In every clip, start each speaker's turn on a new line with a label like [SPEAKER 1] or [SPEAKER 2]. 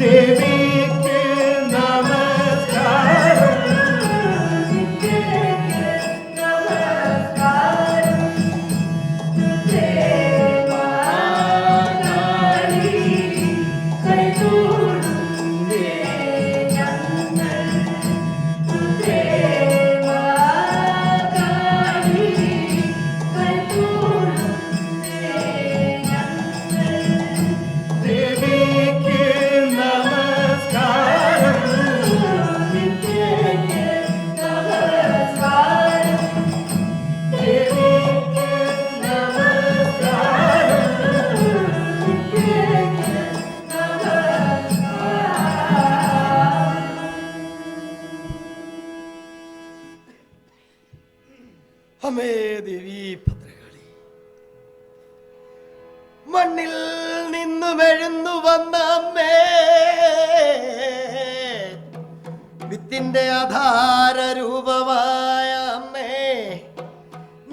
[SPEAKER 1] ദേവിക്ക് നമസ്കാരം അമ്മേ ദേവി ഭദ്രകാളി, മണ്ണിൽ നിന്നും എഴുന്നു വന്ന അമ്മേ, വിത്തിന്റെ ആധാര രൂപമായ അമ്മേ,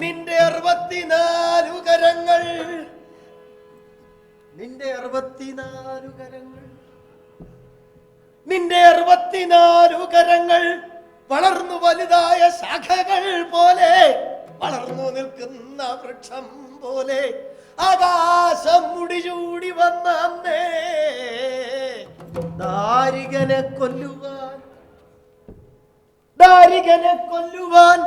[SPEAKER 1] നിന്റെ 64 കരങ്ങൾ, നിന്റെ 64 കരങ്ങൾ, നിന്റെ 64 കരങ്ങൾ വളർന്നു വലുതായ ശാഖകൾ പോലെ, വളർന്നു നിൽക്കുന്ന വൃക്ഷം പോലെ ആകാശം മുടിചൂടി വന്ന അമ്മേ, ദാരികനെ കൊല്ലുവാൻ, ദാരികനെ കൊല്ലുവാൻ,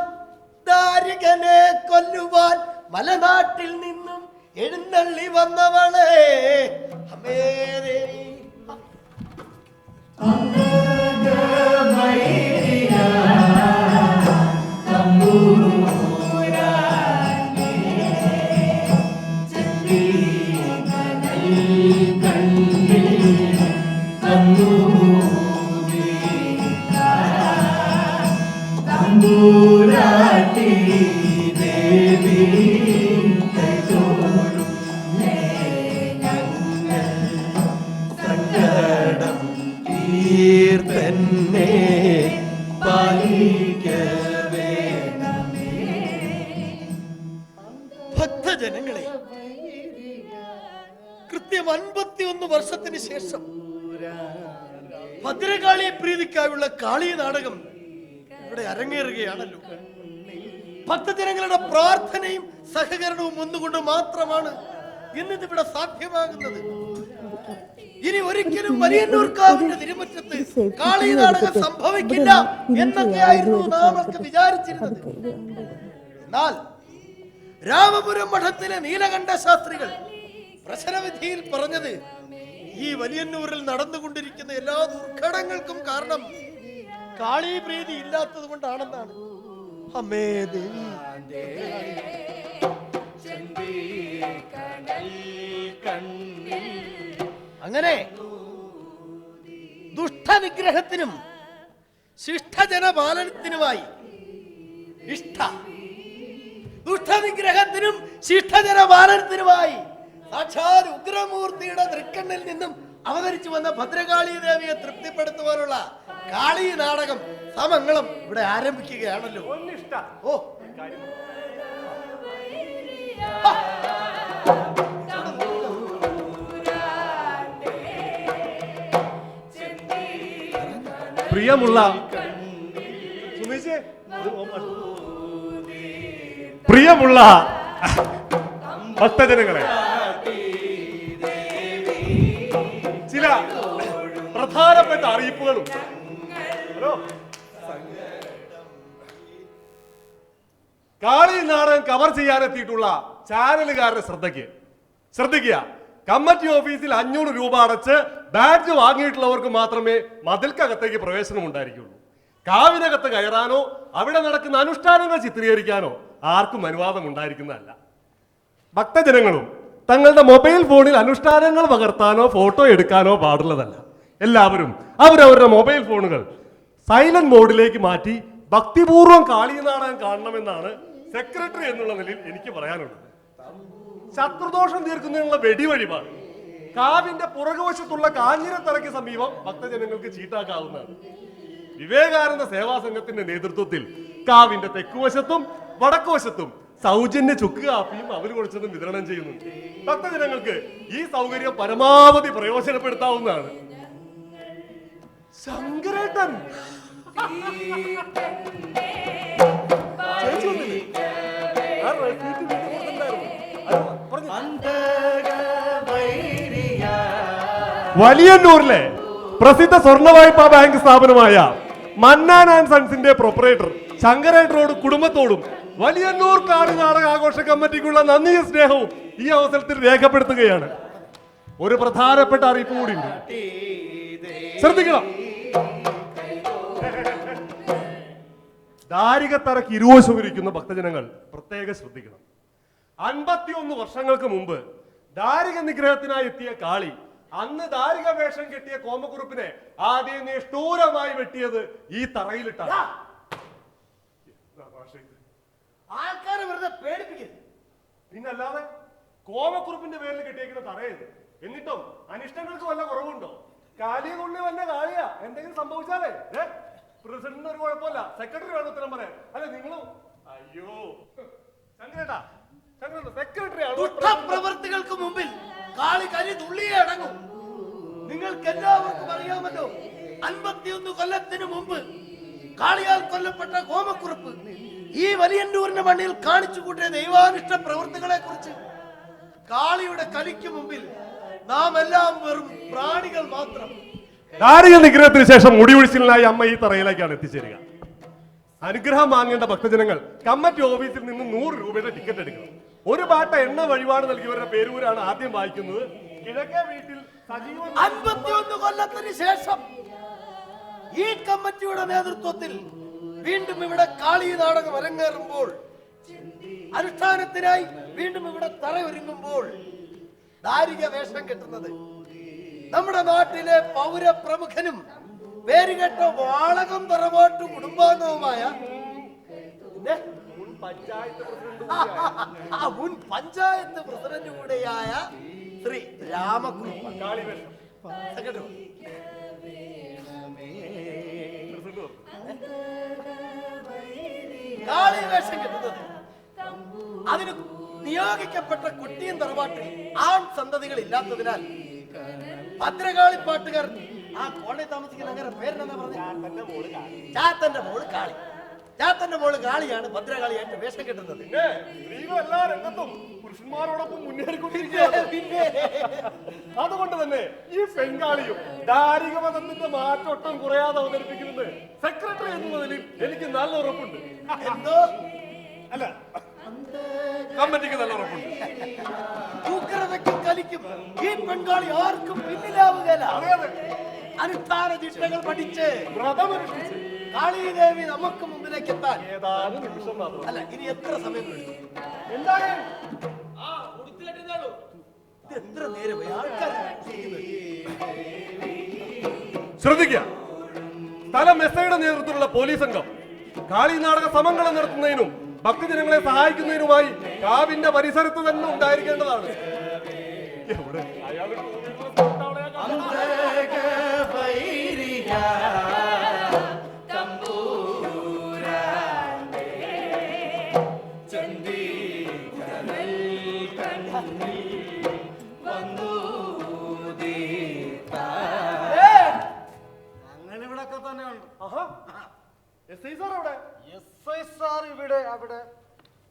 [SPEAKER 1] ദാരികനെ കൊല്ലുവാൻ മലനാട്ടിൽ നിന്നും എഴുന്നള്ളി വന്നവളെ അമ്മേ ദേവി. ഭക്തജനങ്ങളെ, കൃത്യം 51 വർഷത്തിന് ശേഷം ഭദ്രകാളിയെ പ്രീതിക്കായുള്ള കാളി നാടകം ഇവിടെ അരങ്ങേറുകയാണല്ലോ. ഭക്തജനങ്ങളുടെ പ്രാർത്ഥനയും സഹകരണവും ഒന്നുകൊണ്ട് മാത്രമാണ് ഇന്നിവിടെ സാധ്യമാകുന്നത്. ഇനി ഒരിക്കലും വലിയന്നൂർക്കാവിന്റെ തിരുമുറ്റത്ത് കാളി നാടകം സംഭവിക്കില്ല എന്നൊക്കെയായിരുന്നു നാമൊക്കെ വിചാരിച്ചിരുന്നത്. എന്നാൽ രാമപുരം മഠത്തിലെ നീലകണ്ഠ ശാസ്ത്രികൾ പ്രശ്നവിധിയിൽ പറഞ്ഞത് ഈ വലിയന്നൂരിൽ നടന്നുകൊണ്ടിരിക്കുന്ന എല്ലാ ദുർഘടങ്ങൾക്കും കാരണം കാളി പ്രീതി ഇല്ലാത്തത് കൊണ്ടാണെന്നാണ്. അമ്മേ ദേവി, അങ്ങനെ ദുഷ്ടനിഗ്രഹത്തിനും ശിഷ്ടജനപാലനത്തിനുമായി ദുഷ്ടനിഗ്രഹത്തിനും ശിഷ്ടജനപാലനത്തിനുമായി സാക്ഷാൽ ഉഗ്രമൂർത്തിയുടെ തൃക്കണ്ണിൽ നിന്നും അവതരിച്ചു വന്ന ഭദ്രകാളി ദേവിയെ തൃപ്തിപ്പെടുത്തുവാനുള്ള കാളി നാടകം സമങ്ങളും ഇവിടെ ആരംഭിക്കുകയാണല്ലോ. ഓ,
[SPEAKER 2] പ്രിയമുള്ള ഭക്തജനങ്ങളെ, ചില പ്രധാനപ്പെട്ട അറിയിപ്പുകളും കാളി നാടകം കവർ ചെയ്യാനെത്തിയിട്ടുള്ള ചാനലുകാരുടെ ശ്രദ്ധിക്കുക. കമ്മിറ്റി ഓഫീസിൽ 500 രൂപ അടച്ച് ബാഡ്ജ് വാങ്ങിയിട്ടുള്ളവർക്ക് മാത്രമേ മതിൽക്കകത്തേക്ക് പ്രവേശനം ഉണ്ടായിരിക്കുള്ളൂ. കാവിനകത്ത് കയറാനോ അവിടെ നടക്കുന്ന അനുഷ്ഠാനങ്ങൾ ചിത്രീകരിക്കാനോ ആർക്കും അനുവാദം ഉണ്ടായിരിക്കുന്നതല്ല. ഭക്തജനങ്ങളും തങ്ങളുടെ മൊബൈൽ ഫോണിൽ അനുഷ്ഠാനങ്ങൾ പകർത്താനോ ഫോട്ടോ എടുക്കാനോ പാടുള്ളതല്ല. എല്ലാവരും അവരവരുടെ മൊബൈൽ ഫോണുകൾ സൈലന്റ് മോഡിലേക്ക് മാറ്റി ഭക്തിപൂർവ്വം കാളി നാടകം കാണണമെന്നാണ് സെക്രട്ടറി എന്നുള്ള നിലയിൽ എനിക്ക് പറയാനുള്ളത്. ശത്രുദോഷം തീർക്കുന്നതിനുള്ള വെടിവഴിപാട് കാവിന്റെ പുറകുവശത്തുള്ള കാഞ്ഞിരത്തറയ്ക്ക് സമീപം ഭക്തജനങ്ങൾക്ക് ചീട്ടാക്കാവുന്നതാണ്. വിവേകാനന്ദ സേവാ സംഘത്തിന്റെ നേതൃത്വത്തിൽ കാവിന്റെ തെക്കുവശത്തും വടക്കുവശത്തും സൗജന്യ ചുക്ക് കാപ്പിയും അവര് കുറിച്ചതും വിതരണം ചെയ്യുന്നുണ്ട്. ഭക്തജനങ്ങൾക്ക് ഈ സൗകര്യം പരമാവധി പ്രയോജനപ്പെടുത്താവുന്നതാണ്. ശങ്കരേട്ടൻ ചേച്ചി വന്നില്ലേ? ആ റെസീറ്റ് വീട്ടിൽ കൊടുത്തിട്ടുണ്ടായിരുന്നു. അത് പറഞ്ഞു. വലിയന്നൂരിലെ പ്രസിദ്ധ സ്വർണ്ണ വായ്പാ ബാങ്ക് സ്ഥാപനമായ മന്നാൻ ആൻഡ് സൺസിന്റെ പ്രൊപ്പറേറ്റർ ശങ്കരേട്ടനോട് കുടുംബത്തോടും വലിയന്നൂർ കാളി നാടക ആഘോഷ കമ്മിറ്റിക്കുള്ള നന്ദിയും സ്നേഹവും ഈ അവസരത്തിൽ രേഖപ്പെടുത്തുകയാണ്. ഒരു പ്രധാനപ്പെട്ട അറിയിപ്പ് കൂടിയുണ്ട്, ശ്രദ്ധിക്കണം. ദാരികത്തറയ്ക്ക് ഇരുവശവും ഇരിക്കുന്ന ഭക്തജനങ്ങൾ പ്രത്യേകം ശ്രദ്ധിക്കണം. 51 വർഷങ്ങൾക്ക് മുമ്പ് ദാരിക നിഗ്രഹത്തിനായി എത്തിയ കാളി അന്ന് ദാരിക വേഷം കെട്ടിയ കോമക്കുറുപ്പിനെ ആദ്യം നിഷ്ഠൂരമായി വെട്ടിയത് ഈ തറയിലിട്ടാണ്.
[SPEAKER 1] ആൾക്കാരെ വെറുതെ പേടിപ്പിക്കരുത്.
[SPEAKER 2] പിന്നല്ലാതെ കോമക്കുറുപ്പിന്റെ പേരിൽ കെട്ടിയേക്കുന്ന തറയത്. എന്നിട്ടും അനിഷ്ടങ്ങൾക്ക് വല്ല കുറവുണ്ടോ? കാലിയെ കൊള്ളി വല്ല കാളിയാ എന്തെങ്കിലും സംഭവിച്ചാലേ പ്രസിഡന്റിന് ഒരു കുഴപ്പമില്ല, സെക്രട്ടറി വേണം ഉത്തരം പറയാൻ. അല്ല നിങ്ങളും അയ്യോ ശങ്കരേട്ടാ,
[SPEAKER 1] പ്രവർത്തികൾക്ക് മുമ്പിൽ കാളി കരി തുള്ളിയേ അടങ്ങും. നിങ്ങൾക്ക് എല്ലാവർക്കും അറിയാമല്ലോ, 51 കൊല്ലത്തിന് മുമ്പ് കാളിയാൽ കൊല്ലപ്പെട്ട കോമക്കുറുപ്പ് ഈ വലിയന്നൂരിന്റെ മണ്ണിൽ കാണിച്ചു കൂട്ടിയ ദൈവാനിഷ്ട പ്രവൃത്തികളെ കുറിച്ച്. കാളിയുടെ കലിക്ക് മുമ്പിൽ നാം എല്ലാം വെറും പ്രാണികൾ മാത്രം.
[SPEAKER 2] ദാരിക നിഗ്രഹത്തിന് ശേഷം മുടിയൊഴിച്ചിലിനായി അമ്മ ഈ തറയിലേക്കാണ് എത്തിച്ചേരുക. അനുഗ്രഹം വാങ്ങേണ്ട ഭക്തജനങ്ങൾ കമ്മിറ്റി ഓഫീസിൽ നിന്ന് 100 രൂപയുടെ ടിക്കറ്റ് എടുക്കണം. ഒരു ബാട്ട എണ്ണ വഴിപാട് നൽകിയവരുടെ പേരൂരാണ് ആദ്യം വായിക്കുന്നത്. കിഴക്കേ വീട്ടിൽ
[SPEAKER 1] 51 കൊല്ലത്തിന് ശേഷം ഈ കമ്മിറ്റിയുടെ നേതൃത്വത്തിൽ വീണ്ടും ഇവിടെ കാളി നാടകം അരങ്ങേറുമ്പോൾ, അനുഷ്ഠാനത്തിനായി വീണ്ടും ഇവിടെ തറയൊരുങ്ങുമ്പോൾ ദാരിക വേഷം കെട്ടുന്നത് നമ്മുടെ നാട്ടിലെ പൗരപ്രമുഖനും പേരുകെട്ട വാളകം തറവാട്ടു കുടുംബാംഗവുമായ മുൻ പഞ്ചായത്ത് പ്രസിഡന്റ് കൂടെയായ ശ്രീ രാമകുറുപ്പ് കാളി വേഷം കെട്ടുന്നത്. അതിന് നിയോഗിക്കപ്പെട്ട കുട്ടിയും തറവാട്ടിൽ ആൺ സന്തതികൾ ഇല്ലാത്തതിനാൽ ഭദ്രകാളി പാട്ടുകാർ ആ കോളേജ് താമസിക്കുന്ന അങ്ങനെ പേരെന്താ പറഞ്ഞു? ചാത്തന്റെ മോള് കാളി. ചാത്തന്റെ മോള് കാളിയാണ് ഭദ്രകാളിയായിട്ട് വേഷം കെട്ടുന്നത്.
[SPEAKER 2] എല്ലാ രംഗത്തും പുരുഷന്മാരോടൊപ്പം മുന്നേറിക്കൊണ്ടിരിക്കുകയാണ്. അതുകൊണ്ട് തന്നെ ഈ പെൺകാളിയും ദാരിക മതത്തിന്റെ മാറ്റൊട്ടും കുറയാതെ അവതരിപ്പിക്കുന്നത് സെക്രട്ടറി എന്നതിൽ എനിക്ക് നല്ല ഉറപ്പുണ്ട്.
[SPEAKER 1] എന്തോ
[SPEAKER 2] അല്ല, കമ്മിറ്റിക്ക് നല്ല ഉറപ്പുണ്ട്.
[SPEAKER 1] ഉഗ്രതയ്ക്കും കലിക്കും ഈ പെൺകാളി ആർക്കും പിന്നിലാവുകയില്ല. അനുഷ്ഠാന ചിട്ടകൾ പഠിച്ച്
[SPEAKER 2] വ്രതമനുഷ്ഠിച്ച്
[SPEAKER 1] കാളീദേവി നമുക്ക് മുമ്പിലേക്ക് എത്താൻ
[SPEAKER 2] ഏതാനും നിമിഷം മാത്രം.
[SPEAKER 1] അല്ല, ഇനി എത്ര സമയം എടുക്കും?
[SPEAKER 2] എന്തായാലും
[SPEAKER 1] ഇത് എത്ര നേരമായി ആൾക്കാർ
[SPEAKER 2] ശ്രദ്ധിക്കുക. സ്ഥലം എസ്ഐയുടെ നേതൃത്വത്തിലുള്ള പോലീസ് സംഘം കാളി നാടക സമങ്ങൾ നടത്തുന്നതിനും ഭക്തജനങ്ങളെ സഹായിക്കുന്നതിനുമായി കാവിന്റെ പരിസരത്ത് തന്നെ ഉണ്ടായിരിക്കേണ്ടതാണ്. എവിടെ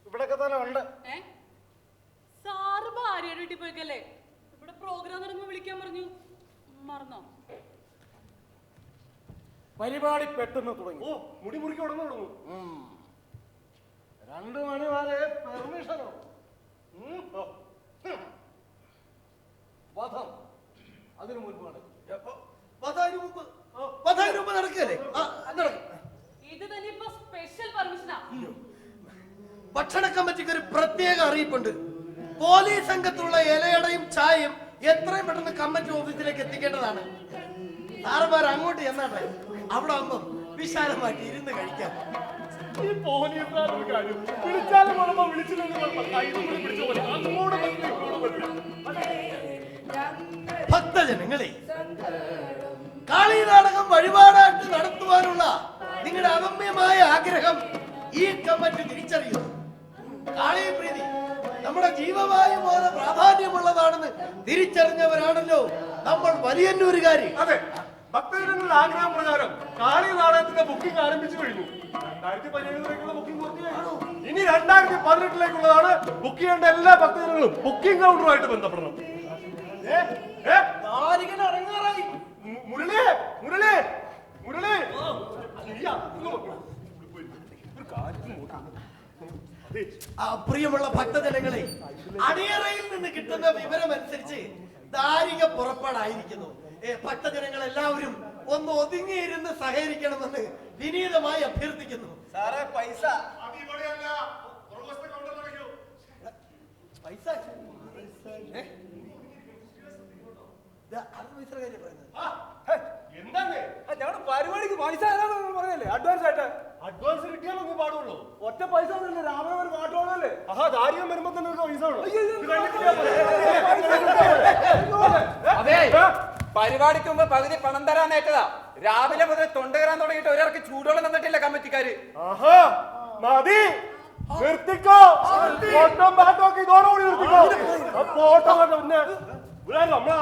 [SPEAKER 2] ഇവിടെയൊക്കെ തന്നെ ഉണ്ട്.
[SPEAKER 3] സാറ് ഭാര്യയുടെ വീട്ടിൽ പോയിക്കല്ലേ? ഇവിടെ പ്രോഗ്രാം നടക്കുമ്പോ വിളിക്കാൻ പറഞ്ഞു, മറന്നോ?
[SPEAKER 4] പരിപാടി പെട്ടെന്ന് തുടങ്ങി.
[SPEAKER 2] ഓ, മുടി മുറിക്ക് ഉടനെ തുടങ്ങും.
[SPEAKER 4] 2 മണി വരെ പെർമിഷനോ? വധം അതിനു മുൻപാണ്.
[SPEAKER 1] നടക്കല്ലേ?
[SPEAKER 3] ഇത് തന്നെ ഇപ്പൊ സ്പെഷ്യൽ പെർമിഷനാ.
[SPEAKER 1] ഭക്ഷണ കമ്മിറ്റിക്ക് ഒരു പ്രത്യേക അറിയിപ്പുണ്ട്. പോലീസ് സംഘത്തുള്ള ഇലയടയും ചായയും എത്രയും പെട്ടെന്ന് കമ്മിറ്റി ഓഫീസിലേക്ക് എത്തിക്കേണ്ടതാണ്. സാറന്മാർ അങ്ങോട്ട് ചെന്നാട്ടെ, അവിടെ ആകുമ്പോ വിശാലമായിട്ട് ഇരുന്ന് കഴിക്കാം.
[SPEAKER 2] ഈ പോലീസുകാരൊരു കാര്യം വിളിച്ചാലും കുഴപ്പം, വിളിച്ചില്ലെങ്കിൽ പിടിച്ച പോലെ അങ്ങോട്ട് പറ്റില്ല, ഇങ്ങോട്ട് പറ്റില്ല.
[SPEAKER 1] ഭക്തജനങ്ങളെ, കാളി നാടകം വഴിപാടായിട്ട് നടത്തുവാനുള്ള നിങ്ങളുടെ അഗമ്യമായ ആഗ്രഹം ഈ കമ്മിറ്റി തിരിച്ചറിയുന്നു. കാളി പ്രീതി നമ്മുടെ ജീവവായു പോലെ പ്രാധാന്യമുള്ളതാണെന്ന് തിരിച്ചറിഞ്ഞവരാണല്ലോ നമ്മൾ വലിയന്നൂരുകാര്.
[SPEAKER 2] അതെ, ഭക്തജനങ്ങളുടെ ആഗ്രഹം പ്രകാരം കാളി നാടകത്തിന്റെ ബുക്കിംഗ് ആരംഭിച്ചു കഴിഞ്ഞു. 2017 ബുക്കിംഗ് പൂർത്തിയായി. ഇനി 2018 ബുക്ക് ചെയ്യേണ്ട എല്ലാ ഭക്തജനങ്ങളും ബുക്കിംഗ് കൗണ്ടറുമായിട്ട് ബന്ധപ്പെടണം. മുരളി മുരളി മുരളി
[SPEAKER 1] പ്രിയമുള്ള ഭക്തജനങ്ങളെ, അണിയറയിൽ നിന്ന് കിട്ടുന്ന വിവരം അനുസരിച്ച് ദാരിക പുറപ്പാടായിരിക്കുന്നു. ഭക്തജനങ്ങൾ എല്ലാവരും ഒന്ന് ഒതുങ്ങിയിരുന്ന് സഹകരിക്കണമെന്ന് വിനീതമായി അഭ്യർത്ഥിക്കുന്നു.
[SPEAKER 4] സാറേ പൈസ
[SPEAKER 1] പൈസ
[SPEAKER 2] എന്താണ്
[SPEAKER 4] ഞങ്ങളുടെ പരിപാടിക്ക് പൈസ പറഞ്ഞല്ലേ? അഡ്വാൻസ് ആയിട്ട്
[SPEAKER 2] അഡ്വാൻസ് കിട്ടിയാലൊന്നും പാടുള്ളൂ.
[SPEAKER 4] ഒറ്റ പൈസ രാവിലെ ഒരു പാട്ടോളല്ലേ?
[SPEAKER 2] ആഹാ, ദാരികം വരുമ്പോ തന്നെ പൈസ
[SPEAKER 5] അതെ, പരിപാടിക്ക് മുമ്പ് പകുതി പണം തരാനേറ്റതാ. രാവിലെ മുതൽ തൊണ്ട കയറാൻ തുടങ്ങിയിട്ട് ഒരാൾക്ക് ചൂടുവെള്ളം തന്നിട്ടില്ല കമ്മിറ്റിക്കാര്.
[SPEAKER 2] ആഹാ, മതി, നിർത്തിക്കോ. ഓട്ടം പാട്ടൊക്കെ ഇതോടുകൂടി നിർത്തിക്കോ. ഓട്ടം പിന്നെ നമ്മളെ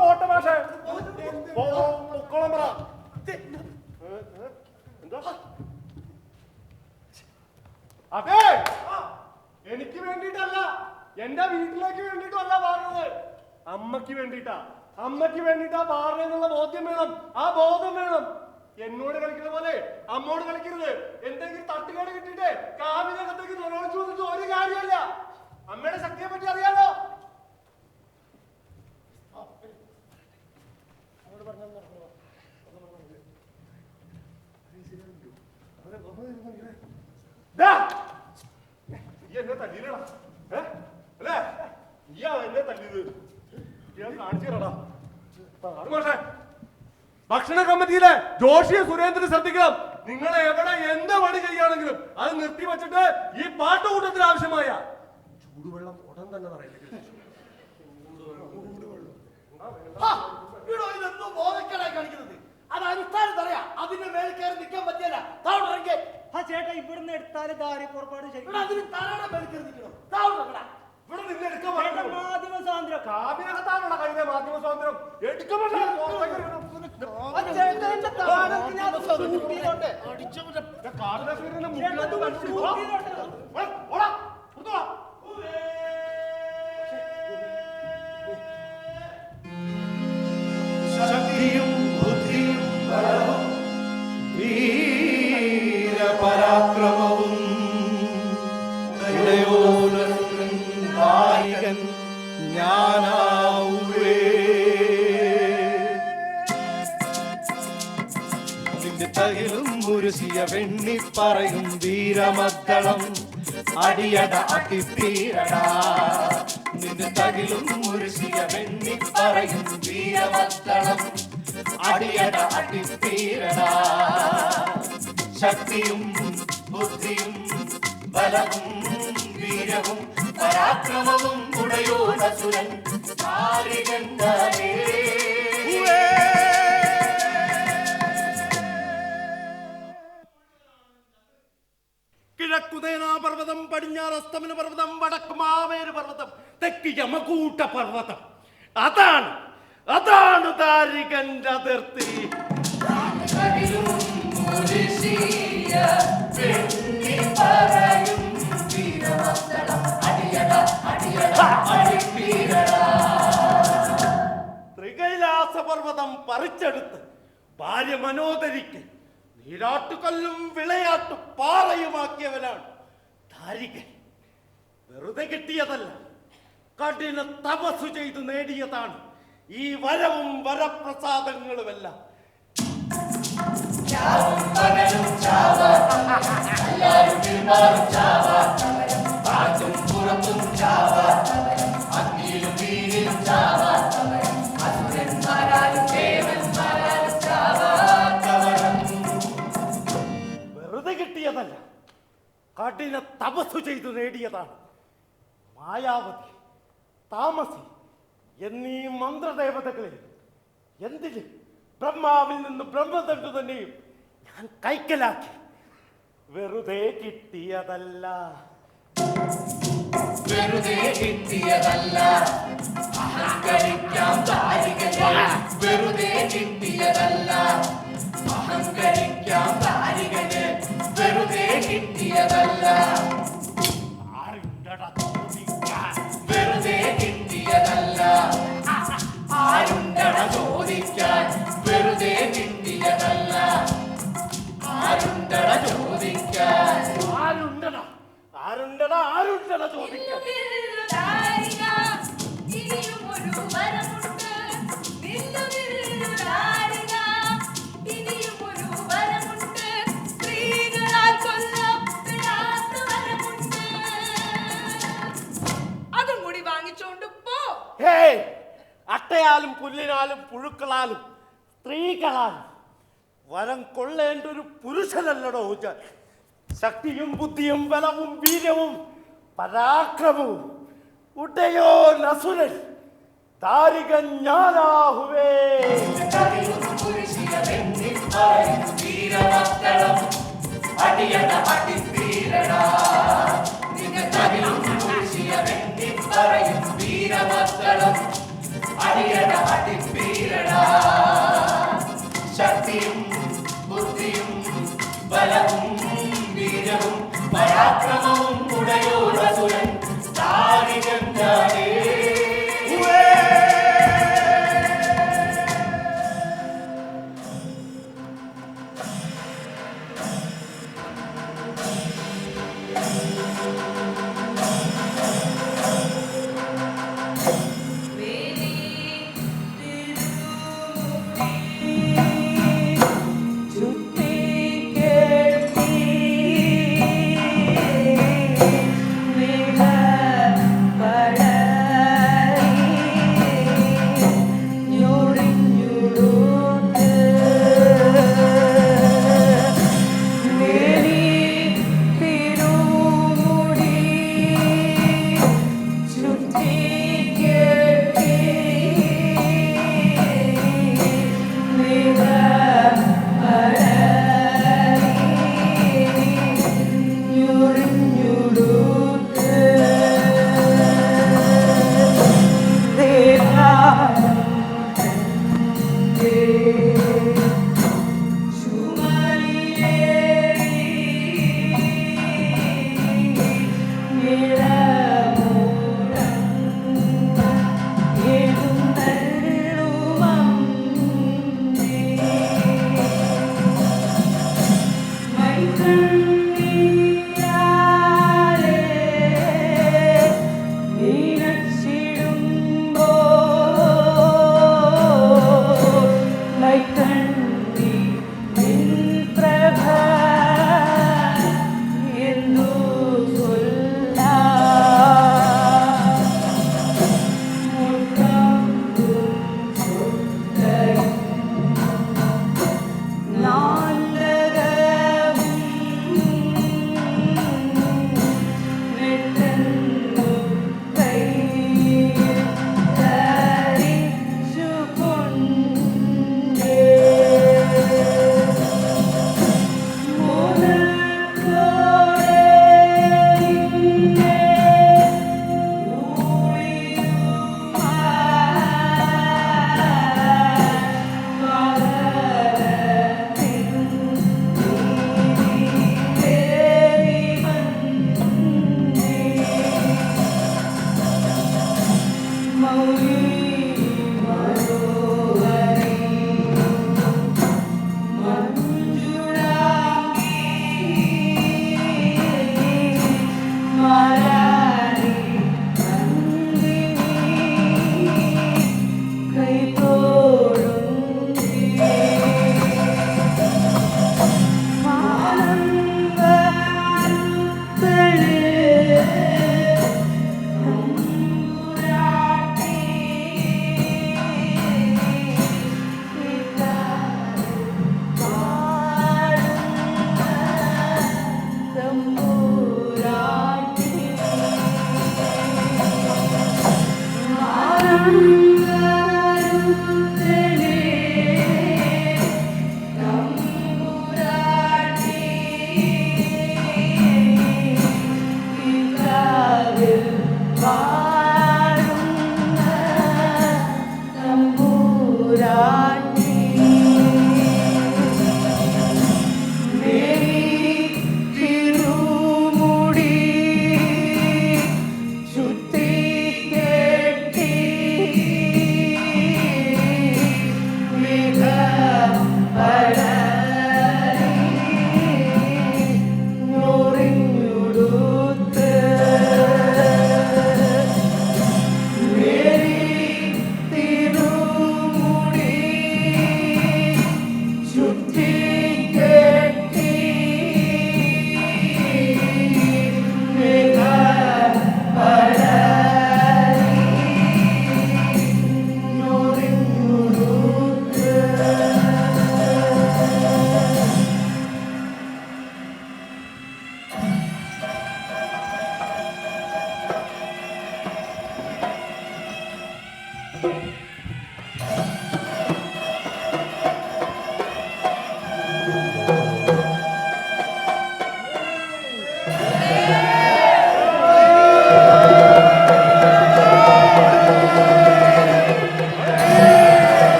[SPEAKER 2] പോട്ടെ പക്ഷേ മുക്കോളം പറ. അതെ, എനിക്ക് വേണ്ടിട്ടല്ല, എന്റെ വീട്ടിലേക്ക് വേണ്ടിട്ടല്ല പാടുന്നത്, അമ്മക്ക് വേണ്ടിട്ടാ. അമ്മക്ക് വേണ്ടിട്ടാ പാടുന്നുള്ള ബോധ്യം വേണം. ആ ബോധം വേണം. എന്നോട് കളിക്കുന്ന പോലെ അമ്മോട് കളിക്കരുത്. എന്തെങ്കിലും തട്ടുകേട് കിട്ടിയിട്ട് കാവിനകത്തേക്ക് തൊഴിച്ചു വന്നിട്ട് ഒരു കാര്യമല്ല. അമ്മയുടെ ശക്തിയെ പറ്റി അറിയാലോ. എന്നെ തല്ലിയടാ അല്ലേ? നീയാ എന്നെ തല്ലിയത്. ഞാൻ കാണിച്ചു തരാടാ. ഭക്ഷണ കമ്മിറ്റിയിലെ ജോഷിയെ സുരേന്ദ്രൻ ശ്രദ്ധിക്കണം. നിങ്ങൾ എവിടെ എന്ത് പണി ചെയ്യുകയാണെങ്കിലും അത് നിർത്തി വെച്ചിട്ട് ഈ പാട്ടുകൂട്ടത്തിന് ആവശ്യമായ ചൂടുവെള്ളം ഉടൻ തന്നെ പറയില്ല.
[SPEAKER 1] ഇതെന്തോ ബോധക്കേടായി കാണിക്കുന്നത്. അത് അടിസ്ഥാനം തറയാ. അതിന്റെ മേളിൽ കയറി നിൽക്കാൻ പറ്റിയല്ല.
[SPEAKER 4] ചേട്ടാ ഇവിടുന്ന് എടുത്താല് ദാരി പുറപ്പാട്
[SPEAKER 1] അതിന് തറയുടെ മേളിൽ കയറി നിൽക്കണം.
[SPEAKER 2] ഇവിടെ നിന്ന് എടുക്കാൻ
[SPEAKER 4] മാധ്യമ സ്വാതന്ത്ര്യം
[SPEAKER 2] കാവിനകത്താണോ കഴിഞ്ഞ മാധ്യമ സ്വാതന്ത്ര്യം എടുക്കാൻ
[SPEAKER 6] ശക്തിയും ബുദ്ധിയും ബലവും വീരപരാക്രമവും നായകൻ ഞാനാവേ. നിന്റെ തകിലും മുരുസിയ വെണ്ണി പറയും വീരമദ്ദളം അടിയട അടിത്തീരടാ. നിന്റെ തകിലും മുരുസിയ വെണ്ണി പറയും വീരമദ്ദളം അടിയട അടിത്തീരടാ. ശക്തിയും ബുദ്ധിയും ബലവും വീരവും പരാക്രമവും ഉടയോടസുരൻ നാരികന്ദനേ.
[SPEAKER 1] കിഴക്കുതേനാ പർവ്വതം, പടിഞ്ഞാറ് അസ്തമന പർവ്വതം, വടക്ക് മാവേര് പർവ്വതം, തെക്ക് യമകൂട്ട പർവ്വതം. അതാണ് ദാരികന്റെ അതിർത്തി. ത്രികൈലാസ പർവ്വതം പറിച്ചെടുത്ത് ഭാര്യ മനോദരിക്ക് നീരാട്ടുകല്ലും വിളയാട്ടു പാറയുമാക്കിയവനാണ് ദാരികൻ. വെറുതെ കിട്ടിയതല്ല, കഠിന തപസ്സു ചെയ്തു നേടിയതാണ് ഈ വരവും വരപ്രസാദങ്ങളുമെല്ലാം. വെറുതെ കിട്ടിയതല്ല, കഠിന തപസ്സു ചെയ്തു നേടിയതാണ്. മായാവതി, താമസി എന്നീ മന്ത്രദേവതകളെ എന്തിന് ബ്രഹ്മാവിൽ നിന്ന് ബ്രഹ്മദണ്ഡു തന്നെയും ഞാൻ കൈക്കലാക്കി. വെറുതെ കിട്ടിയതല്ല,
[SPEAKER 6] വെറുതെ കിട്ടിയതല്ല. അഹങ്കരിക്കാം ദാരികനെ.
[SPEAKER 7] ചാരുക. ഇനിയും ഒരു വരമുണ്ട്, സ്ത്രീകളാൽ കൊല്ലപ്പെടാത്ത വരമുണ്ട്. അതും കൂടി വാങ്ങിച്ചോണ്ട് പോ.
[SPEAKER 1] ഹേയ്, അട്ടയാലും പുല്ലിനാലും പുഴുക്കളാലും സ്ത്രീകളാലും വരം കൊള്ളേണ്ട ഒരു പുരുഷനല്ലടോ ഞാൻ. ശക്തിയും ബുദ്ധിയും ബലവും വീര്യവും പരാക്രമവും ഉടയോ നസുരൻ താരികൻ ഞാനാഹുവേ.
[SPEAKER 6] ശക്തിയും ബുദ്ധിയും ബലവും വീരവും പരാക്രമവും ഉടയോരസുരൻ താരികൻ ഞാനേ.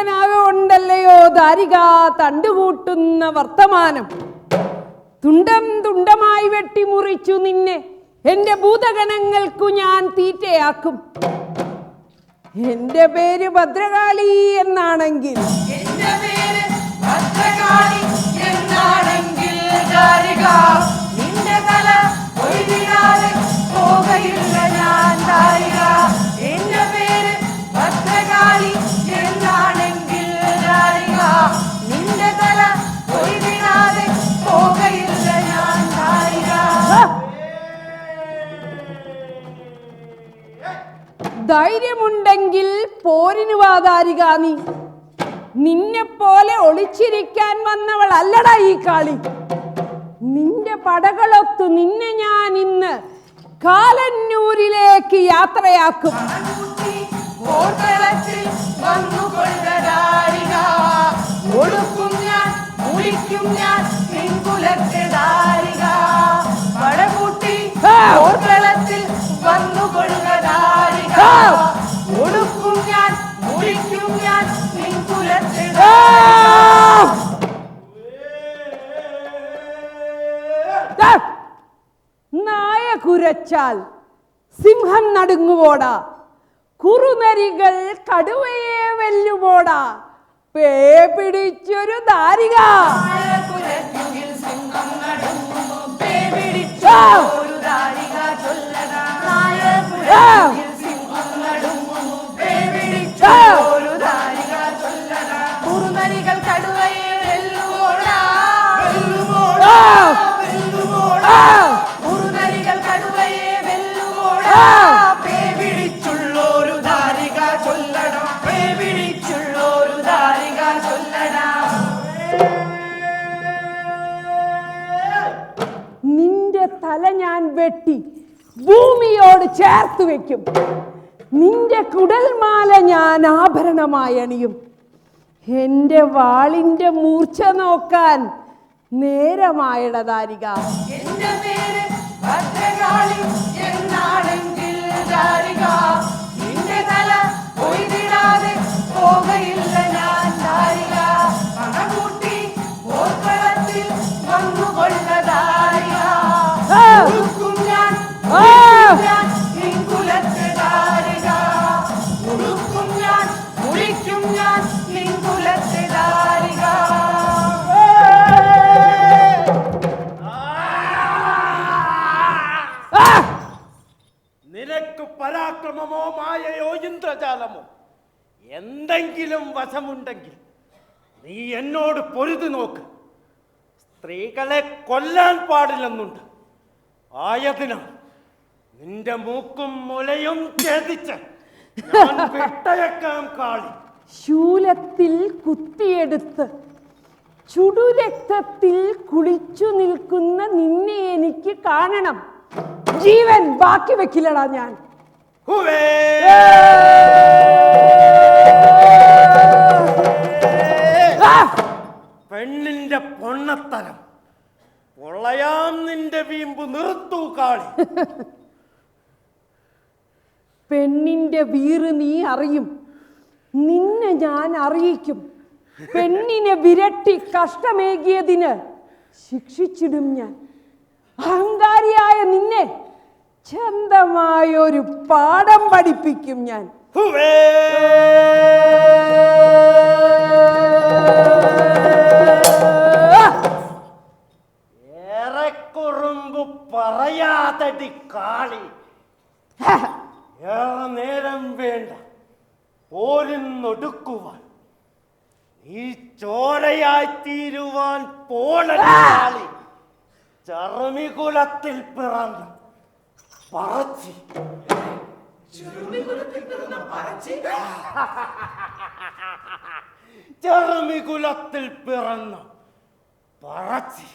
[SPEAKER 8] ദരിദ്രനാകൊണ്ടല്ലയോ ദാരിക തണ്ടുകൂട്ടുന്ന വർത്തമാനം. തുണ്ടം തുണ്ടമായി വെട്ടിമുറിച്ചു നിന്നെ എന്റെ ഭൂതഗണങ്ങൾക്കു ഞാൻ തീറ്റയാക്കും. എന്റെ പേര് ഭദ്രകാളി എന്നാണെങ്കിൽ
[SPEAKER 7] എന്റെ പേര് ഭദ്രകാളി എന്നാണെങ്കിൽ ദാരിക നിന്റെ തല ഒഴിവിടാതെ പോകയില്ല ഞാൻ ദാരിക. എന്റെ പേര് ഭദ്രകാളി എന്നാണെങ്കിൽ ദാരിക നിന്റെ തല ഒഴിവിടാതെ പോകയില്ല ഞാൻ ദാരിക.
[SPEAKER 8] ധൈര്യമുണ്ടെങ്കിൽ പോരിന് വാ ദാരിക. നീ നിന്നെ പോലെ ഒളിച്ചിരിക്കാൻ വന്നവൾ അല്ലടാ ഈ കാളി. നിന്റെ പടകളൊത്തു നിന്നെ ഞാൻ ഇന്ന് കാലന്നൂരിലേക്ക് യാത്രയാക്കും.
[SPEAKER 7] ഓർക്കളത്തിൽ വന്നുകൊണ്ട ദാരിക ഒടുക്കും ഞാൻ മുടിക്കും ഞാൻ പിൻകുലത്തെ ദാരിക. പടകൂട്ടി ഓർക്കളത്തിൽ വന്നുകൊണ്ട ദാരിക ഒടുക്കും ഞാൻ മുടിക്കും ഞാൻ പിൻകുലത്തെ
[SPEAKER 8] നായ കുരച്ചാൽ സിംഹം നടുങ്ങുവോടാ, കുറുനരികൾ കടുവയെ വെല്ലുവോടാ. പേ പിടിച്ചൊരു ദാരിക
[SPEAKER 7] സിംഹം നടുങ്ങുന്നു പേ പിടിച്ചൊരു ദാരിക ചൊല്ലടാ. സിംഹം നടുങ്ങുന്നു പേ പിടിച്ചൊരു ദാരിക ചൊല്ലടാ. കുറുനരികൾ കടുവയെ വെല്ലുവോടാ കുറുനരികൾ കടുവയെ വെല്ലുവോടാ. പേ പിടിച്ചുള്ളൊരു ദാരിക ചൊല്ലടാ. പേ പിടിച്ചുള്ളൊരു ദാരിക ചൊല്ലടാ.
[SPEAKER 8] നിന്റെ തല ഞാൻ വെട്ടി ഭൂമിയോട് ചേർത്ത് വെക്കും. നിന്റെ കുടൽമാല ഞാൻ ആഭരണമായി അണിയും. എന്റെ വാളിന്റെ മൂർച്ച നോക്കാൻ നേരമായട ദാരിക.
[SPEAKER 7] എന്റെ പേര് ഭദ്രകാളി എന്നാണെങ്കിൽ ദാരിക നിന്റെ തല ഒഴിവിടാതെ പോകയില്ല ഞാൻ ദാരിക. പണകൂട്ടി ഓർക്കളത്തിൽ വന്നുകൊണ്ട ദാരിക ഉടുക്കും ഞാൻ നിൻകുലത്തെ ദാരിക. ഉടുക്കും ഞാൻ മുടിക്കും ഞാൻ നിൻകുലത്തെ ദാരിക.
[SPEAKER 1] നിനക്ക് പരാക്രമമോ മായയോ ഇന്ദ്രജാലമോ എന്തെങ്കിലും വശമുണ്ടെങ്കിൽ നീ എന്നോട് പൊരുതു നോക്ക്. സ്ത്രീകളെ കൊല്ലാൻ പാടില്ലെന്നുണ്ട്. ആയതിനാൽ നിന്റെ മൂക്കും മുലയും ഛേദിച്ച് ഞാൻ വിട്ടയക്കാം കാളി.
[SPEAKER 8] ശൂലത്തിൽ കുത്തിയെടുത്ത് ചുടുരക്തത്തിൽ കുളിച്ചു നിൽക്കുന്ന നിന്നെ എനിക്ക് കാണണം. ജീവൻ ബാക്കി വെക്കില്ലടാ ഞാൻ.
[SPEAKER 1] ഹുവേ! പെണ്ണിന്റെ പൊണ്ണത്തരം പൊള്ളയാം നിന്റെ വീമ്പ് നിർത്തു കാളി.
[SPEAKER 8] പെണ്ണിന്റെ വീറ് നീ അറിയും. നിന്നെ ഞാൻ അറിയിക്കും. പെണ്ണിനെ വിരട്ടി കഷ്ടമേകിയതിന് ശിക്ഷിച്ചിടും ഞാൻ. അഹങ്കാരിയായ നിന്നെ ചന്തമായൊരു പാഠം പഠിപ്പിക്കും ഞാൻ.
[SPEAKER 1] ഹുവേ! ഏറെ കുറുമ്പ് പറയാതടി കാളി. ഏറെ നേരം വേണ്ട പോരിന്നൊടുക്കുവാൻ. നീ ചോരയായി തീരുവാൻ പോളി. ചർമ്മികുലത്തിൽ പിറന്നു പറച്ചി. ചർമ്മികുലത്തിൽ പിറന്നു പറച്ചി.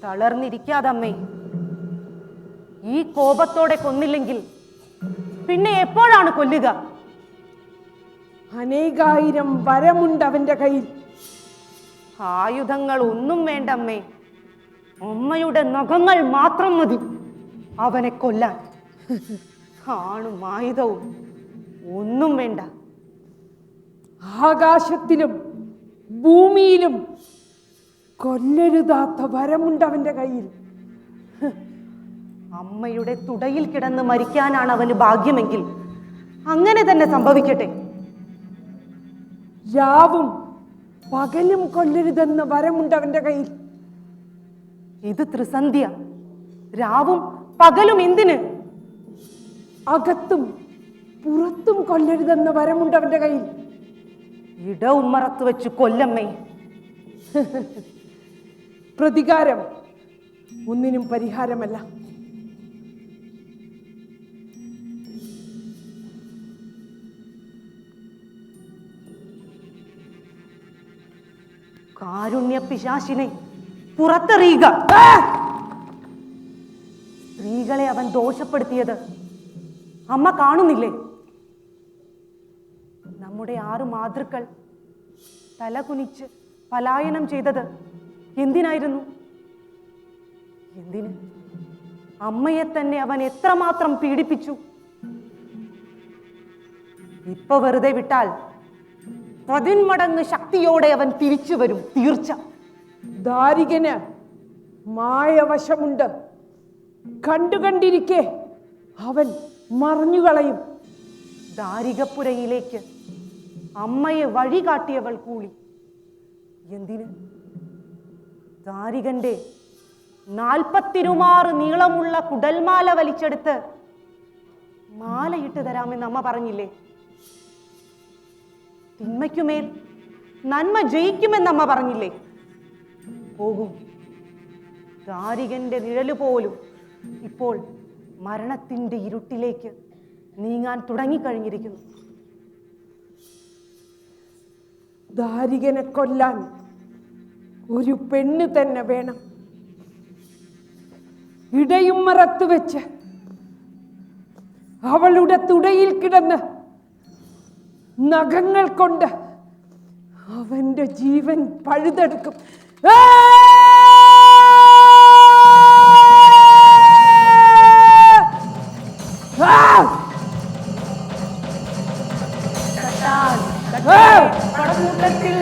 [SPEAKER 9] തളർന്നിരിക്കാതമ്മേ. ഈ കോപത്തോടെ കൊന്നില്ലെങ്കിൽ പിന്നെ എപ്പോഴാണ് കൊല്ലുക?
[SPEAKER 8] അനേകായിരം വരമുണ്ട് അവന്റെ കയ്യിൽ.
[SPEAKER 9] ആയുധങ്ങൾ ഒന്നും വേണ്ടമ്മേ, അമ്മയുടെ നഖങ്ങൾ മാത്രം മതി അവനെ കൊല്ലാൻ. ആണും ആയുധവും ഒന്നും വേണ്ട.
[SPEAKER 8] ആകാശത്തിലും ഭൂമിയിലും കൊല്ലരുതാത്ത വരമുണ്ട് അവന്റെ കയ്യിൽ.
[SPEAKER 9] അമ്മയുടെ തുടയിൽ കിടന്ന് മരിക്കാനാണ് അവന് ഭാഗ്യമെങ്കിൽ അങ്ങനെ തന്നെ സംഭവിക്കട്ടെ.
[SPEAKER 8] രാവും പകലും കൊല്ലരുതെന്ന വരമുണ്ട് അവന്റെ കയ്യിൽ.
[SPEAKER 9] ഇത് ത്രിസന്ധ്യ. രാവും പകലും എന്തിന്?
[SPEAKER 8] അകത്തും പുറത്തും കൊല്ലരുതെന്ന വരമുണ്ട് അവന്റെ കയ്യിൽ.
[SPEAKER 9] ഇട ഉമ്മറത്ത് വെച്ച് കൊല്ലമ്മേ.
[SPEAKER 8] പ്രതികാരം ഒന്നിനും പരിഹാരമല്ല.
[SPEAKER 9] കാരുണ്യ പിശാചിനെ പുറത്തെറിയുക. സ്ത്രീകളെ അവൻ ദോഷപ്പെടുത്തിയത് അമ്മ കാണുന്നില്ലേ? നമ്മുടെ 6 മാതൃക്കൾ തലകുനിച്ച് പലായനം ചെയ്തത് എന്തിനായിരുന്നു? എന്തിന്? അമ്മയെ തന്നെ അവൻ എത്രമാത്രം പീഡിപ്പിച്ചു. ഇപ്പൊ വെറുതെ വിട്ടാൽ 10 മടങ്ങ് ശക്തിയോടെ അവൻ തിരിച്ചു വരും, തീർച്ച.
[SPEAKER 8] ദാരികന് മായവശമുണ്ട്. കണ്ടുകണ്ടിരിക്കെ അവൻ മറിഞ്ഞുകളയും.
[SPEAKER 9] ദാരികപ്പുരയിലേക്ക് അമ്മയെ വഴി കാട്ടിയവൾ കൂളി. എന്തിന്? ദാരികന്റെ 40 നീളമുള്ള കുടൽമാല വലിച്ചെടുത്ത് മാലയിട്ട് തരാമെന്ന് അമ്മ പറഞ്ഞില്ലേ? തിന്മയ്ക്കുമേൽ നന്മ ജയിക്കുമെന്നമ്മ പറഞ്ഞില്ലേ? പോകൂ. ദാരികന്റെ നിഴല് പോലും ഇപ്പോൾ മരണത്തിന്റെ ഇരുട്ടിലേക്ക് നീങ്ങാൻ തുടങ്ങിക്കഴിഞ്ഞിരിക്കുന്നു.
[SPEAKER 8] ദാരികനെ കൊല്ലാൻ ഒരു പെണ്ണ് തന്നെ വേണം. ഇടയുമ്മറത്ത് വെച്ച് അവളുടെ തുടയിൽ കിടന്ന് നഖങ്ങൾ കൊണ്ട് അവന്റെ ജീവൻ പഴുതെടുക്കും.
[SPEAKER 7] പടകൂട്ടത്തിൽ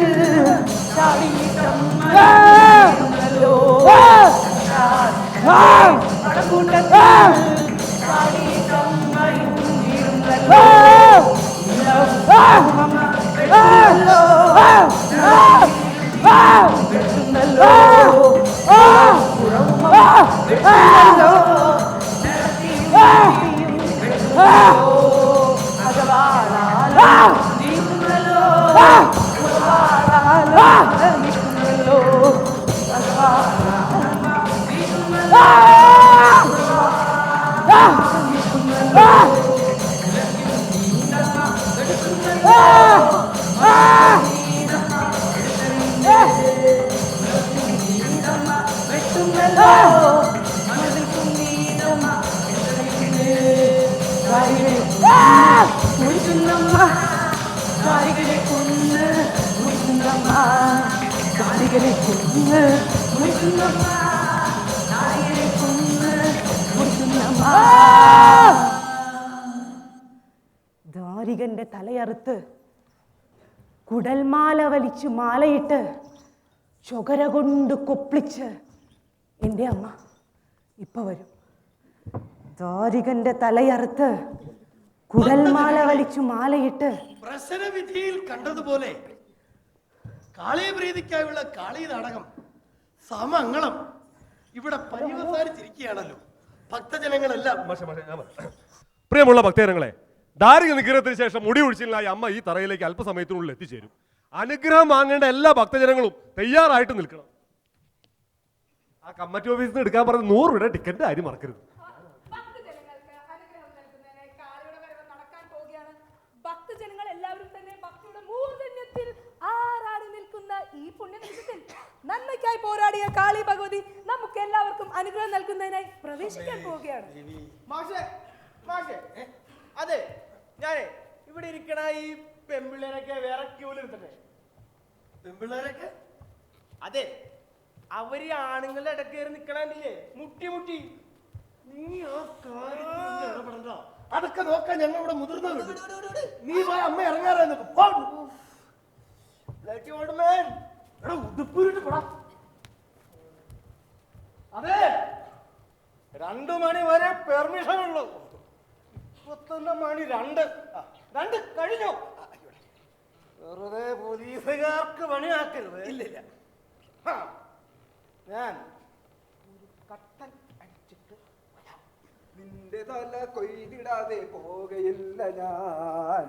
[SPEAKER 9] ദാരികന്റെ തലയറുത്ത് കുടൽമാല വലിച്ചു മാലയിട്ട് ചൊകര കൊണ്ട് കൊപ്പിച്ച് എൻ്റെ അമ്മ ഇപ്പൊ വരും. ദാരികന്റെ തലയറുത്ത് കുടൽമാല വലിച്ചു മാലയിട്ട്
[SPEAKER 1] പ്രശ്നവിധിയിൽ കണ്ടതുപോലെ കാളീപ്രീതിക്കായുള്ള കാളി നാടകം സമങ്ങളും ഇവിടെ പര്യവസാനിച്ചിരിക്കുകയാണല്ലോ. ഭക്തജനങ്ങളെല്ലാം
[SPEAKER 2] പ്രിയമുള്ള ഭക്തജനങ്ങളെ, ദാരിക നിഗ്രഹത്തിന് ശേഷം മുടി ഒഴിച്ചില്ലായി അമ്മ ഈ തറയിലേക്ക് അല്പസമയത്തിനുള്ളിൽ എത്തിച്ചേരും. അനുഗ്രഹം വാങ്ങേണ്ട എല്ലാ ഭക്തജനങ്ങളും തയ്യാറായിട്ട് നിൽക്കണം. ആ കമ്മിറ്റി ഓഫീസിൽ നിന്ന് എടുക്കാൻ പറഞ്ഞ 100 രൂപയുടെ ടിക്കറ്റ് ആരും മറക്കരുത്.
[SPEAKER 3] ഭക്തജനങ്ങൾക്ക് അനുഗ്രഹം നൽകുന്നതിനായി കാളിയുടെ വരവ് നടക്കാൻ പോവുകയാണ്. ഭക്തജനങ്ങൾ എല്ലാവരും തന്നെ ഭക്തിയുടെ മൂർധന്യത്തിൽ ആറാടി നിൽക്കുന്ന ഈ പുണ്യനിമിഷത്തിൽ നന്മയ്ക്കായി പോരാടിയ കാളി ഭഗവതി നമുക്ക് എല്ലാവർക്കും അനുഗ്രഹം നൽകുന്നതിനായി പ്രവേശിക്കാൻ പോവുകയാണ്.
[SPEAKER 1] അതെ, ഞാനേ ഇവിടെ ഇരിക്കണ ഈ പെമ്പിള്ളേരൊക്കെ വേറെ ക്യൂലിരുത്തട്ടെ. പെമ്പിള്ളേരൊക്കെ അതെ, അവര് ആണുങ്ങളുടെ ഇടയ്ക്ക് കയറി നിക്കണില്ലേ, മുട്ടി മുട്ടി. നീ ആ കാര്യത്തിൽ ഇടപെടണ്ട, അതൊക്കെ നോക്കാൻ ഞങ്ങൾ ഇവിടെ മുതിർന്നവരുണ്ട്. നീ പോയ അമ്മ ഇറങ്ങാറായിരുന്നു. ഉടുപ്പൂരിട്ട് പോടാ. അതെ, 2 മണി വരെ പെർമിഷൻ ഉള്ളൂ. 21 മണി 2 കഴിഞ്ഞു. വെറുതെ പോലീസുകാർക്ക് പണിയാക്കരുത്. ഇല്ലില്ല, ഞാൻ കട്ടൻ അടിച്ചിട്ട്
[SPEAKER 5] നിന്റെ തല കൊയ്തിടാതെ പോകയില്ല ഞാൻ.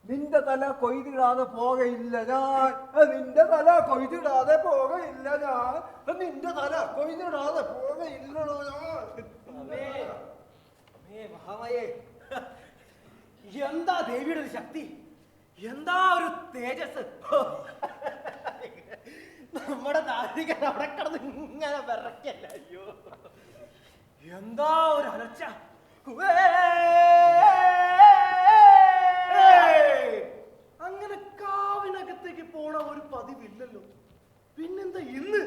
[SPEAKER 5] നിന്റെ തല കൊയ്തിടാതെ പോകയില്ല ഞാൻ. നിന്റെ തല കൊയ്തിടാതെ പോകയില്ല ഞാൻ. നിന്റെ തല കൊയ്തിടാതെ പോകയില്ലടോ ഞാൻ.
[SPEAKER 1] മഹാമയേ, എന്താ ദേവിയുടെ ഒരു ശക്തി, എന്താ ഒരു തേജസ്. നമ്മുടെ താരികൻ അവിടെ കിടന്ന് ഇങ്ങനെ വിറയ്ക്കല്ല. അയ്യോ, എന്താ ഒരു അലർച്ച. അങ്ങനെ കാവിനകത്തേക്ക് പോണ ഒരു പതിവില്ലല്ലോ, പിന്നെന്താ ഇന്ന്?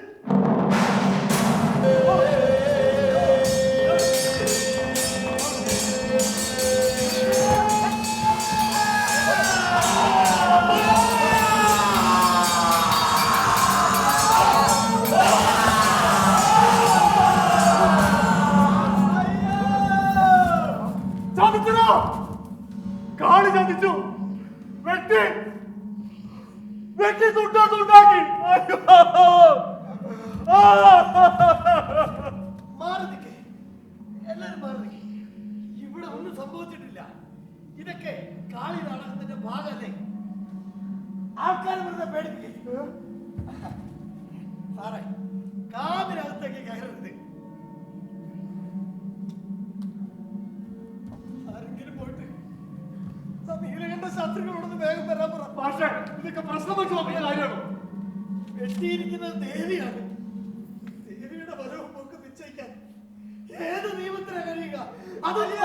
[SPEAKER 2] കാളി ചതിച്ചു, വെട്ടി വെട്ടി തുണ്ടാക്കി.
[SPEAKER 1] മാറി നിൽക്കേ, എല്ലാരും മാറി നിൽക്കേ. ഇവിടെ ഒന്നും സംഭവിച്ചിട്ടില്ല. ഇതൊക്കെ കാളി നാടകത്തിന്റെ ഭാഗമല്ലേ. ആൾക്കാരെ വെറുതെ പേടിപ്പിക്കേ. സാറേ, കാവിനകത്തേക്ക് കയറരുത്. ആരെങ്കിലും പോയിട്ട് നീലകണ്ഠ ശാസ്ത്രികളോടൊന്ന് വേഗം വരാൻ പറ.
[SPEAKER 2] പക്ഷേ ഇതൊക്കെ പ്രശ്നം വെച്ച് നോക്കിയ കാര്യമാണോ?
[SPEAKER 1] വെട്ടിയിരിക്കുന്നത് ദേവിയാണ്. ദേവിയുടെ വരവും പോക്ക് നിശ്ചയിക്കാൻ ഏത് നിയമത്തിനാ കഴിയുക? അതൊന്നും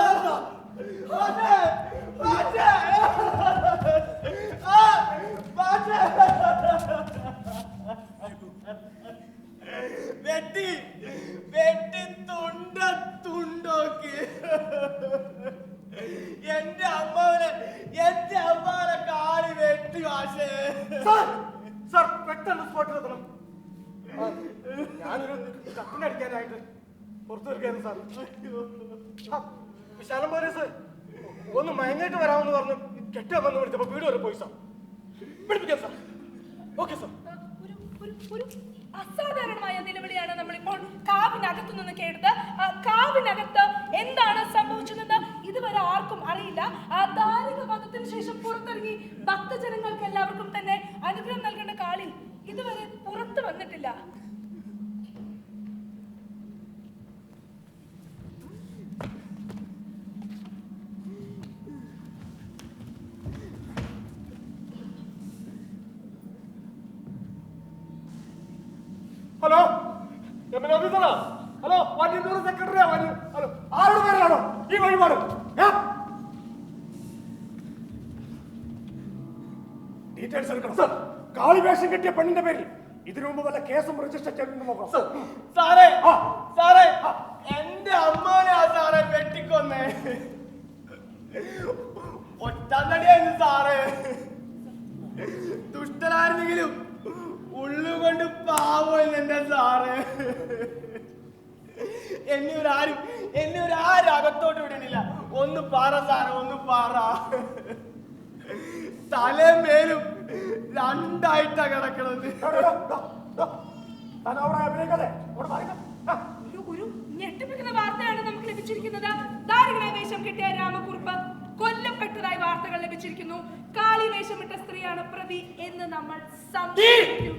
[SPEAKER 1] വെട്ടി വെട്ടി തുണ്ടോക്കി എന്റെ അമ്മാവനെ കാളി വെട്ടി. വാശേ സാർ, പെട്ടെന്ന് സ്പോട്ടിലെത്തണം. ഞാനൊരു കപ്പിനടിക്കാനായിട്ട് പുറത്തു വരികയായിരുന്നു സാർ. വിശാലം പോലീസ് ഒന്ന് മയങ്ങിട്ട് വരാമെന്ന് പറഞ്ഞു കെട്ടാൻ വന്ന് വിളിച്ചപ്പോ വീട് വരെ പോയി സാർ. പിടിപ്പിക്കാം സാർ. Okay sir.
[SPEAKER 3] ഒരു അസാധാരണമായ നിലവിളിയാണ് നമ്മളിപ്പോൾ കാവിനകത്തു നിന്ന് കേട്ടത്. കാവിനകത്ത് എന്താണ് സംഭവിച്ചതെന്ന് ഇതുവരെ ആർക്കും അറിയില്ല. ദാരിക വധത്തിന് ശേഷം പുറത്തിറങ്ങി ഭക്തജനങ്ങൾക്ക് എല്ലാവർക്കും തന്നെ അനുഗ്രഹം നൽകേണ്ട കാളി ഇതുവരെ പുറത്തു വന്നിട്ടില്ല.
[SPEAKER 2] ഹലോ, ഓഫീസറാ? ഹലോ, വന്യജീവി സെക്രട്ടറിയാ? ഹലോ, ആരുടെ പേരിലാണോ ഈ വഴിപാട്? ഡീറ്റെയിൽസ് എടുക്കണം സാർ. കാളി വേഷം കെട്ടിയ പെണ്ണിന്റെ പേരിൽ ഇതിനു മുമ്പ് വല്ല കേസും രജിസ്റ്റർ ചെയ്തിട്ട് നോക്കാം
[SPEAKER 1] സാറേ. സാറേ, എന്റെ അമ്മാനെ ആ സാറേ വെട്ടിക്കൊന്നേ. ഒറ്റടിയായിരുന്നു സാറേ. ദുഷ്ടനായിരുന്നെങ്കിലും ഉള്ളുകൊണ്ട് പാവം എന്റെ സാറേ. എന്നെ ഒരാരും അകത്തോട്ട് വിടണില്ല. ഒന്ന് പാറ സാറേ, ഒന്ന് പാറ. തലയും മേലും 2 കിടക്കണത്.
[SPEAKER 2] അഭിനയിക്കാതെ
[SPEAKER 3] വാർത്തകൾ ലഭിച്ചിരിക്കുന്നു. കാളി വേഷമിട്ട സ്ത്രീയാണ് പ്രതി എന്ന് നമ്മൾ സംശയിക്കുന്നു.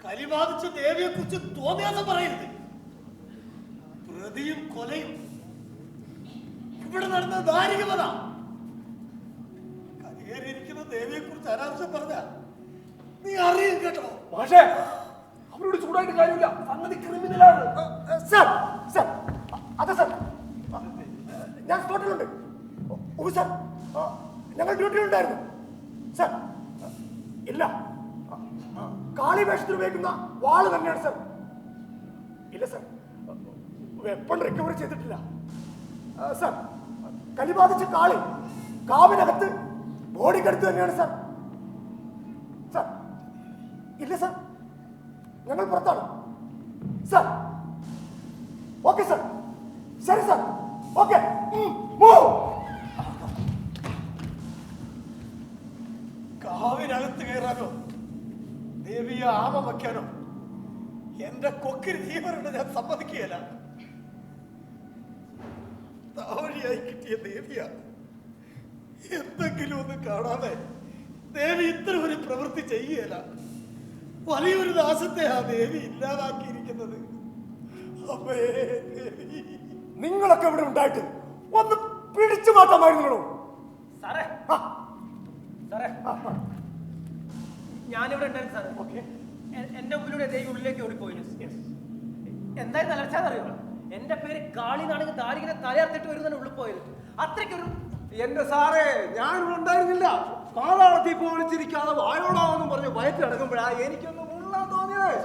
[SPEAKER 1] കലി ബാധിച്ച ദേവിയെ കുറിച്ച് തോന്നിയാസം പറയരുത്. പ്രതിയും കൊലയും ഇവിടെ നടന്ന ദാരികമത. കലിയേറിയിരിക്കുന്ന ദേവിയെ കുറിച്ച് അനാവശ്യം പറഞ്ഞ നീ അറിയും കേട്ടോ.
[SPEAKER 5] പക്ഷേ അവരോട് ചൂടായിട്ട് കാര്യമില്ല, സംഗതി ക്രിമിനലാണ്. സർ സർ അതെ സർ, ഞാൻ സ്പോട്ടിലുണ്ട്. ഓ സർ, ഞങ്ങൾ ഡ്യൂട്ടിയിലുണ്ടായിരുന്നു സർ. ഇല്ല, കാളി വേഷത്തിൽ ഉപയോഗിക്കുന്ന വാള് തന്നെയാണ് സർ. ഇല്ല സർ, വെപ്പൺ റിക്കവർ ചെയ്തിട്ടില്ല സർ. കലി ബാധിച്ച കാളി കാവിനകത്ത് ബോഡിക്കടുത്ത് തന്നെയാണ് സർ. സർ ഇല്ല സർ, ഞങ്ങൾ പുറത്താണ് സർ. ഓക്കെ സർ, ശരി സർ, ഓക്കെ.
[SPEAKER 1] കാവിനകത്ത് കയറാനോ ദേവിയെ ആമ വയ്ക്കാനോ എന്റെ കൊക്കിന് ജീവനുണ്ട്, ഞാൻ സമ്മതിക്കുകയല്ല. താവഴിയായി കിട്ടിയ ദേവിയാണ്. എന്തെങ്കിലും ഒന്ന് കാണാതെ ദേവി ഇത്ര ഒരു പ്രവൃത്തി ചെയ്യുകയല്ല. വലിയൊരു ദാസത്തെ ആ ദേവി ഇല്ലാതാക്കിയിരിക്കുന്നത്. അമ്മേ ദേവി,
[SPEAKER 5] നിങ്ങളൊക്കെ ഇവിടെ ഉണ്ടായിട്ട് ഒന്ന് പിടിച്ചു മാറ്റാമായിരുന്നോ
[SPEAKER 4] സാറേ? സാറേ, ഞാനിവിടെ ഉണ്ടായിരുന്നു സാറേ. ഓക്കെ, എന്റെ മുമ്പിലൂടെ ദേവി ഉള്ളിലേക്ക് ഓടിപ്പോയിരുന്നു. എന്തായിരുന്നു അലർച്ചാന്നറിയോ? എന്റെ പേര് കാളി നാണെങ്കിൽ ദാരികനെ തലയർത്തിട്ട് വരുന്നതിന് ഉള്ളിൽ പോയത്. അത്രയ്ക്കൊരു
[SPEAKER 5] എന്റെ സാറേ, ഞാൻ ഇവിടെ ഉണ്ടായിരുന്നില്ല. പാതാളത്തിൽ പോളിച്ചിരിക്കാതെ വായോടാവെന്നും പറഞ്ഞ് വയറ്റ് കിടക്കുമ്പോഴാ എനിക്കൊന്ന് മുള്ളാൻ തോന്നിയത്.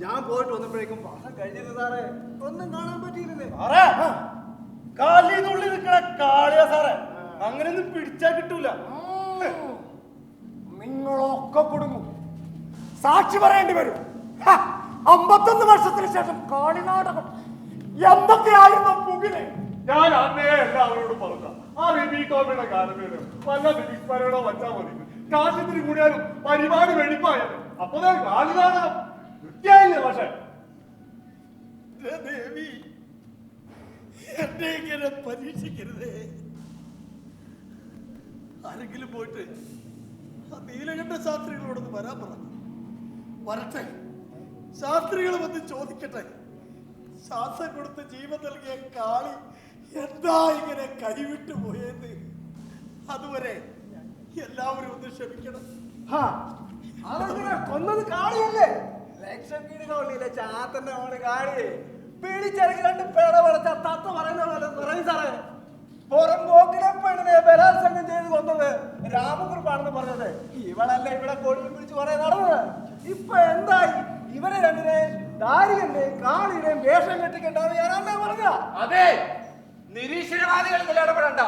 [SPEAKER 5] ഞാൻ പോയിട്ട് വന്നപ്പോഴേക്കും പാഠം കഴിഞ്ഞത് സാറേ, ഒന്നും കാണാൻ പറ്റിയിരുന്നേ.
[SPEAKER 1] കാലിനുള്ളിൽ നിൽക്കണ കാളിയാ സാറേ, അങ്ങനെയൊന്നും പിടിച്ചാ കിട്ടൂല.
[SPEAKER 5] നിങ്ങളൊക്കെ കൊടുങ്ങും, സാക്ഷി പറയേണ്ടി വരും. 51 വർഷത്തിന് ശേഷം കാളിനാടകം എന്തൊക്കെയായിരുന്നു മുകിലെ.
[SPEAKER 2] ഞാൻ അന്നേ എല്ലാവരോടും പറഞ്ഞ ആ ബേബി കോമിയുടെ കാലമേലും വല്ല ബിബിസ്മാരോടോ വച്ചാൽ മതി. കാശത്തിന് കൂടിയാലും പരിപാടി വെടിപ്പായാലും അപ്പൊ കാലിനാടകം വൃത്തിയായില്ലേ? പക്ഷെ
[SPEAKER 1] ദേവി, എന്നെ ഇങ്ങനെ പരീക്ഷിക്കരുതേ. ആരെങ്കിലും പോയിട്ട് ആ നീലകണ്ഠ ശാസ്ത്രികളോടൊന്ന് വരാൻ പറ. വരട്ടെ, ശാസ്ത്രികൾ വന്ന് ചോദിക്കട്ടെ. ശ്വാസം കൊടുത്ത് ജീവൻ നൽകിയ കാളി എന്താ ഇങ്ങനെ കൈവിട്ടു പോയെന്ന്. അതുവരെ എല്ലാവരും ഒന്ന് ക്ഷമിക്കണം.
[SPEAKER 5] അതങ്ങനെ കൊന്നത് കാളിയല്ലേ? ലക്ഷം വീടുകളിലെ ചാത്തന്റെ മോള് കാളി പിടിച്ചിറങ്ങി 2 പേട വളച്ച തത്ത പറയുന്ന പോലെ പറയും സാറേ. പുറം പോക്കിലെ പെണ്ണിനെ ബലാത്സംഗം ചെയ്ത് കൊന്നത് രാമകുറുപ്പാണെന്ന് പറഞ്ഞത് ഇവളല്ല ഇവിടെ കൊടിയും പിടിച്ച് കുറെ നടന്നത്. ഇപ്പൊ എന്തായി? ഇവരെ രണ്ടിനെ ദാരികന്റെയും കാളിയുടെയും വേഷം കെട്ടിക്കണ്ടെന്ന് ഞാൻ അന്നേ പറഞ്ഞ.
[SPEAKER 10] അതെ, നിരീശ്വരവാദികൾ ഇടപെടണ്ട.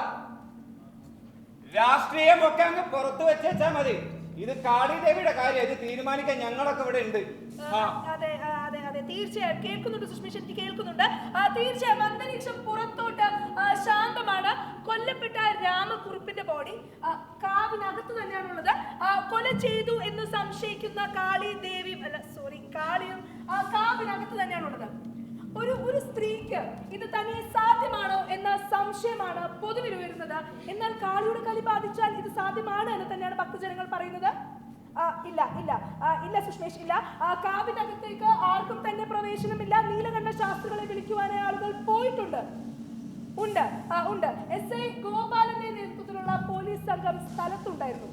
[SPEAKER 10] രാഷ്ട്രീയമൊക്കെ അങ്ങ് പുറത്തു വെച്ചാ മതി. ഇത് കാളിദേവിയുടെ കാര്യം, ഇത് തീരുമാനിക്കാൻ ഞങ്ങളൊക്കെ ഇവിടെ ഉണ്ട്.
[SPEAKER 3] അതെ അതെ അതെ, തീർച്ചയായും കേൾക്കുന്നുണ്ട് സുഷ്മി, ശക്തി കേൾക്കുന്നുണ്ട്. തീർച്ചയായും അന്തരീക്ഷം പുറത്തോട്ട് ശാന്തമാണ്. കൊല്ലപ്പെട്ട രാമകുറുപ്പിന്റെ ബോഡി കാവിനകത്ത് തന്നെയാണുള്ളത്. കൊല ചെയ്തു എന്ന് സംശയിക്കുന്ന കാളി ദേവി കാളിയും കാവിനകത്ത് തന്നെയാണുള്ളത്. ഒരു സ്ത്രീക്ക് ഇത് തന്നെ സാധ്യമാണോ എന്ന സംശയമാണ് പൊതുവിൽ ഉയരുന്നത്. എന്നാൽ കാളിയുടെ കലി ബാധിച്ചാൽ ഇത് സാധ്യമാണ് എന്ന് തന്നെയാണ് ഭക്തജനങ്ങൾ പറയുന്നത്. ഇല്ല ഇല്ല ഇല്ല സുഷ്മേഷ്, ഇല്ല. കാവിനകത്തേക്ക് ആർക്കും തന്നെ പ്രവേശനമില്ല. നീലകണ്ഠ ശാസ്ത്രികളെ വിളിക്കുവാനായി ആളുകൾ പോയിട്ടുണ്ട്. ഉണ്ട് ഉണ്ട്. SI ഗോപാലന്റെ നേതൃത്വത്തിലുള്ള പോലീസ് സംഘം സ്ഥലത്തുണ്ടായിരുന്നു.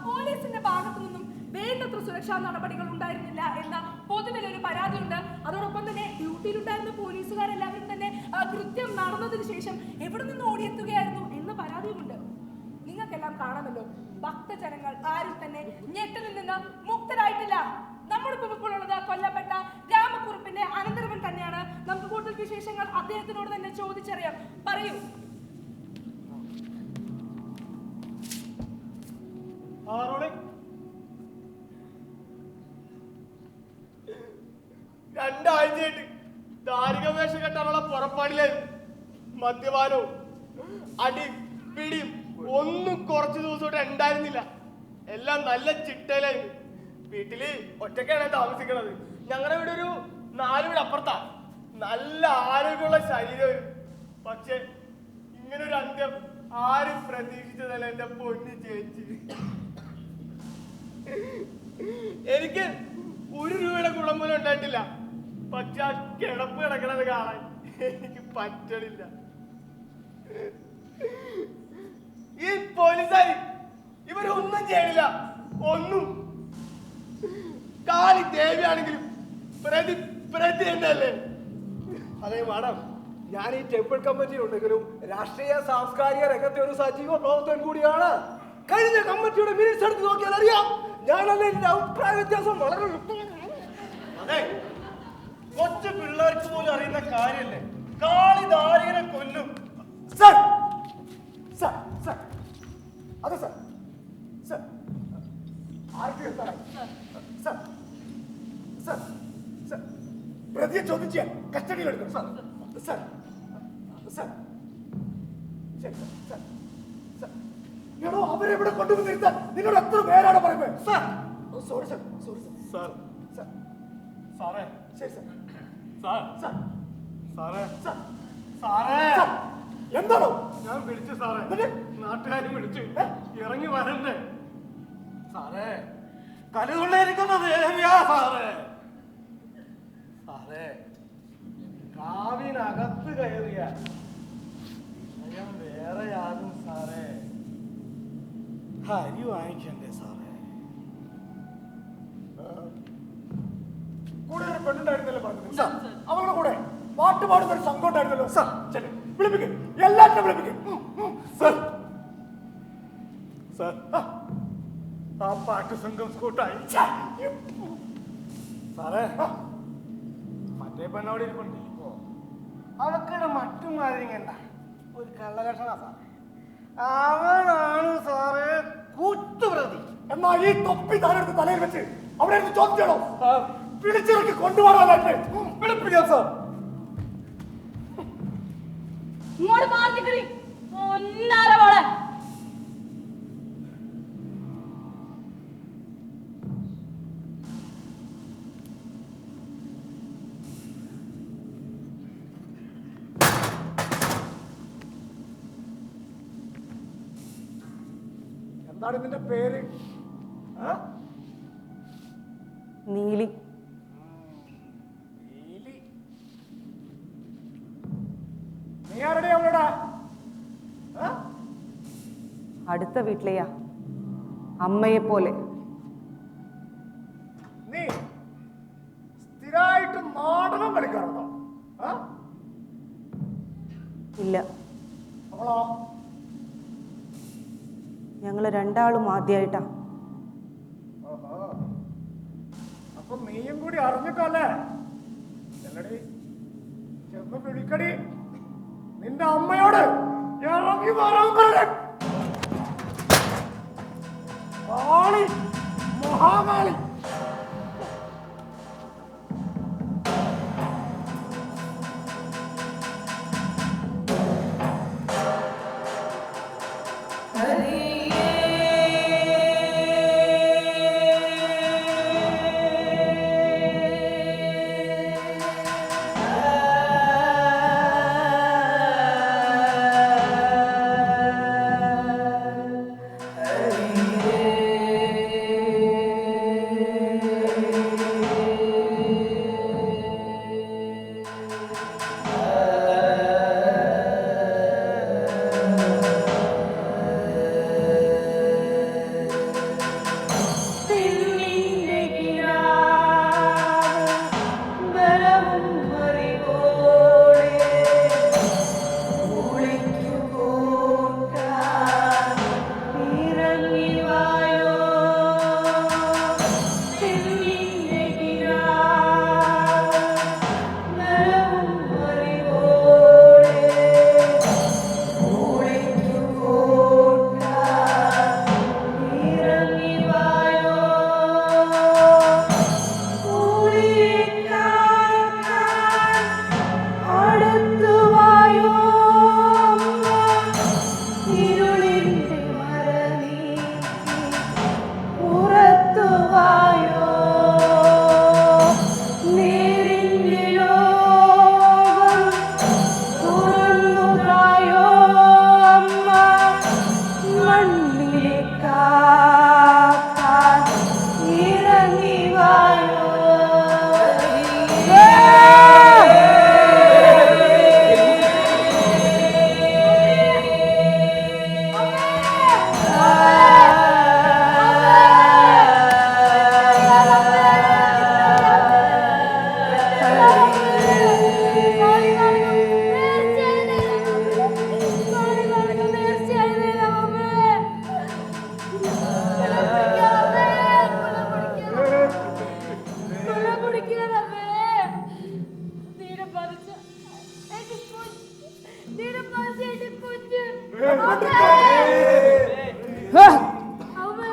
[SPEAKER 3] പോലീസിന്റെ ഭാഗത്തു നിന്നും വേണ്ടത്ര സുരക്ഷാ നടപടികൾ ഉണ്ടായിരുന്നില്ല എന്ന പൊതുവിലൊരു പരാതിയുണ്ട്. അതോടൊപ്പം തന്നെ ഡ്യൂട്ടിയിലുണ്ടായിരുന്ന പോലീസുകാരെല്ലാവരും തന്നെ കൃത്യം നടന്നതിന് ശേഷം എവിടെ നിന്ന് ഓടിയെത്തുകയായിരുന്നു എന്ന പരാതിയുമുണ്ട്. നിങ്ങൾക്കെല്ലാം കാണാമല്ലോ, ഭക്തജനങ്ങൾ ആരും തന്നെ ഞെട്ടലിൽ നിന്ന് മുക്തരായിട്ടില്ല. നമ്മളിപ്പോൾ ഇപ്പോൾ ഉള്ളത് കൊല്ലപ്പെട്ട രാമകുറുപ്പിന്റെ അനന്തരവൻ തന്നെയാണ്. നമുക്ക് കൂടുതൽ വിശേഷങ്ങൾ അദ്ദേഹത്തിനോട് തന്നെ ചോദിച്ചറിയാം. പറയൂ.
[SPEAKER 1] രണ്ടാഴ്ചയായിട്ട് ദാരിക വേഷം കെട്ടാനുള്ള പുറപ്പാടിലായിരുന്നു. മദ്യപാനവും അടിയും പിടിയും ഒന്നും കുറച്ചു ദിവസമായിട്ട് ഉണ്ടായിരുന്നില്ല. എല്ലാം നല്ല ചിട്ടയിലായിരുന്നു. വീട്ടില് ഒറ്റയ്ക്കാണ് താമസിക്കുന്നത്. ഞങ്ങളുടെ വീട് ഒരു 4 വീട് അപ്പുറത്താ. നല്ല ആരോഗ്യമുള്ള ശരീരമായിരുന്നു. പക്ഷെ ഇങ്ങനൊരു അന്ത്യം
[SPEAKER 5] ആരും പ്രതീക്ഷിച്ചതല്ല എന്റെ പൊന്നു ചേച്ചി. എനിക്ക് 1 രൂപയുടെ ഗുണം പോലും ഉണ്ടായിട്ടില്ല. പക്ഷെ ആ കിടപ്പ് കിടക്കണത് കാണാൻ എനിക്ക് പറ്റണില്ല. ഈ പോലീസുകാർ ഇവരൊന്നും ചെയ്യണില്ല, ഒന്നും. കാളി ദേവിയാണെങ്കിലും പ്രതി തന്നെയല്ലേ? അതെ മാഡം, ഞാൻ ഈ ടെമ്പിൾ കമ്മിറ്റിയിലുണ്ടെങ്കിലും രാഷ്ട്രീയ സാംസ്കാരിക രംഗത്തെ ഒരു സജീവ പ്രവർത്തകൻ കൂടിയാണ്. കഴിഞ്ഞ കമ്മിറ്റിയുടെ മിനിറ്റ്സ് എടുത്ത് നോക്കിയാൽ അറിയാം ഞാനല്ലേ എന്റെ അഭിപ്രായ വ്യത്യാസം വളരെ. അതെ, കൊച്ചു പിള്ളേർക്ക് പോലും അറിയുന്ന കാര്യല്ലേ, കാളി ദാരികനെ കൊല്ലും. സർ സർ സർ അതെ സർ സർ ആർക്ക് സർ സർ സർ പ്രതിയെ ചോദ്യം ചെയ്യാൻ കസ്റ്റഡിയിൽ എടുക്കണം സർ. സർ സർ ശരി സർ സർ ഞാനോ അവരെവിടെ കൊണ്ടുവന്ന് നിർത്താൻ നിങ്ങളോട് എത്ര പേരാണ് പറയുന്നത് sir? Sorry sir, sorry sir. Sir സാറേ ശരി സർ. സാർ സർ സാറേ സർ സാറേ എന്താണോ? ഞാൻ വിളിച്ചു സാറേ, നാട്ടുകാരും വിളിച്ചു, ഇറങ്ങി വരണ്ടേ സാറേ? കലുകൊണ്ടിരിക്കുന്നത് സാറേ. സാറേ കാവിനകത്ത് കയറിയ ഭയം വേറെയാകും സാറേ. അരി വാങ്ങിക്കണ്ടേ സാറേ? കൂടെ ഒരു പെണ്ണുണ്ടായിരുന്നല്ലോ പറഞ്ഞത് സാർ, അവളുടെ കൂടെ പാട്ട് പാടുന്ന ഒരു സംഘം ഉണ്ടായിരുന്നല്ലോ സാർ. ശരി, വിളിപ്പിക്കും, എല്ലാറ്റിനും വിളിപ്പിക്കും സാർ. സാർ ആ പാട്ട് സംഘം സ്കൂട്ടായി സാറേ. മറ്റേ പെണ്ണോട് ഇരിപ്പുണ്ട്, അവക്കടെ മറ്റും മാതിരിങ്ങണ്ട ഒരു കള്ളലക്ഷണ സാർ. അവനാണ് സാറേ കൂട്ടുപ്രതി. എന്നാ ഈ തൊപ്പി താരെടുത്ത് തലയിൽ വെച്ച് അവിടെ ചോദ്യം ചെയ്യണോ? പിടിച്ചിറക്കി കൊണ്ടുപോകാനായിട്ട് വിളിപ്പിക്കാം സാർ.
[SPEAKER 3] ഇങ്ങോട്ട് മാറി നിൽക്കണി ഒന്നാരവോളെ.
[SPEAKER 5] എന്താണ് ഇതിന്റെ പേര്?
[SPEAKER 9] നീലി.
[SPEAKER 5] നീ ആരുടെ അവളുടെ?
[SPEAKER 9] അടുത്ത വീട്ടിലെയാ, അമ്മയെ പോലെ.
[SPEAKER 5] നീ സ്ഥിരമായിട്ട് നാടകം കളിക്കാറുണ്ടോ?
[SPEAKER 9] ഇല്ല,
[SPEAKER 5] അവളോ?
[SPEAKER 9] ഞങ്ങള് രണ്ടാളും ആദ്യമായിട്ടാ.
[SPEAKER 5] അപ്പൊ നീയും കൂടി അറിഞ്ഞിട്ടല്ലേ? ചെല്ലടി, ചെന്ന് പിടിക്കടി നിന്റെ അമ്മയോട്. ഇറങ്ങി വരാൻ പറയണേ. കാളി, മഹാകാളി.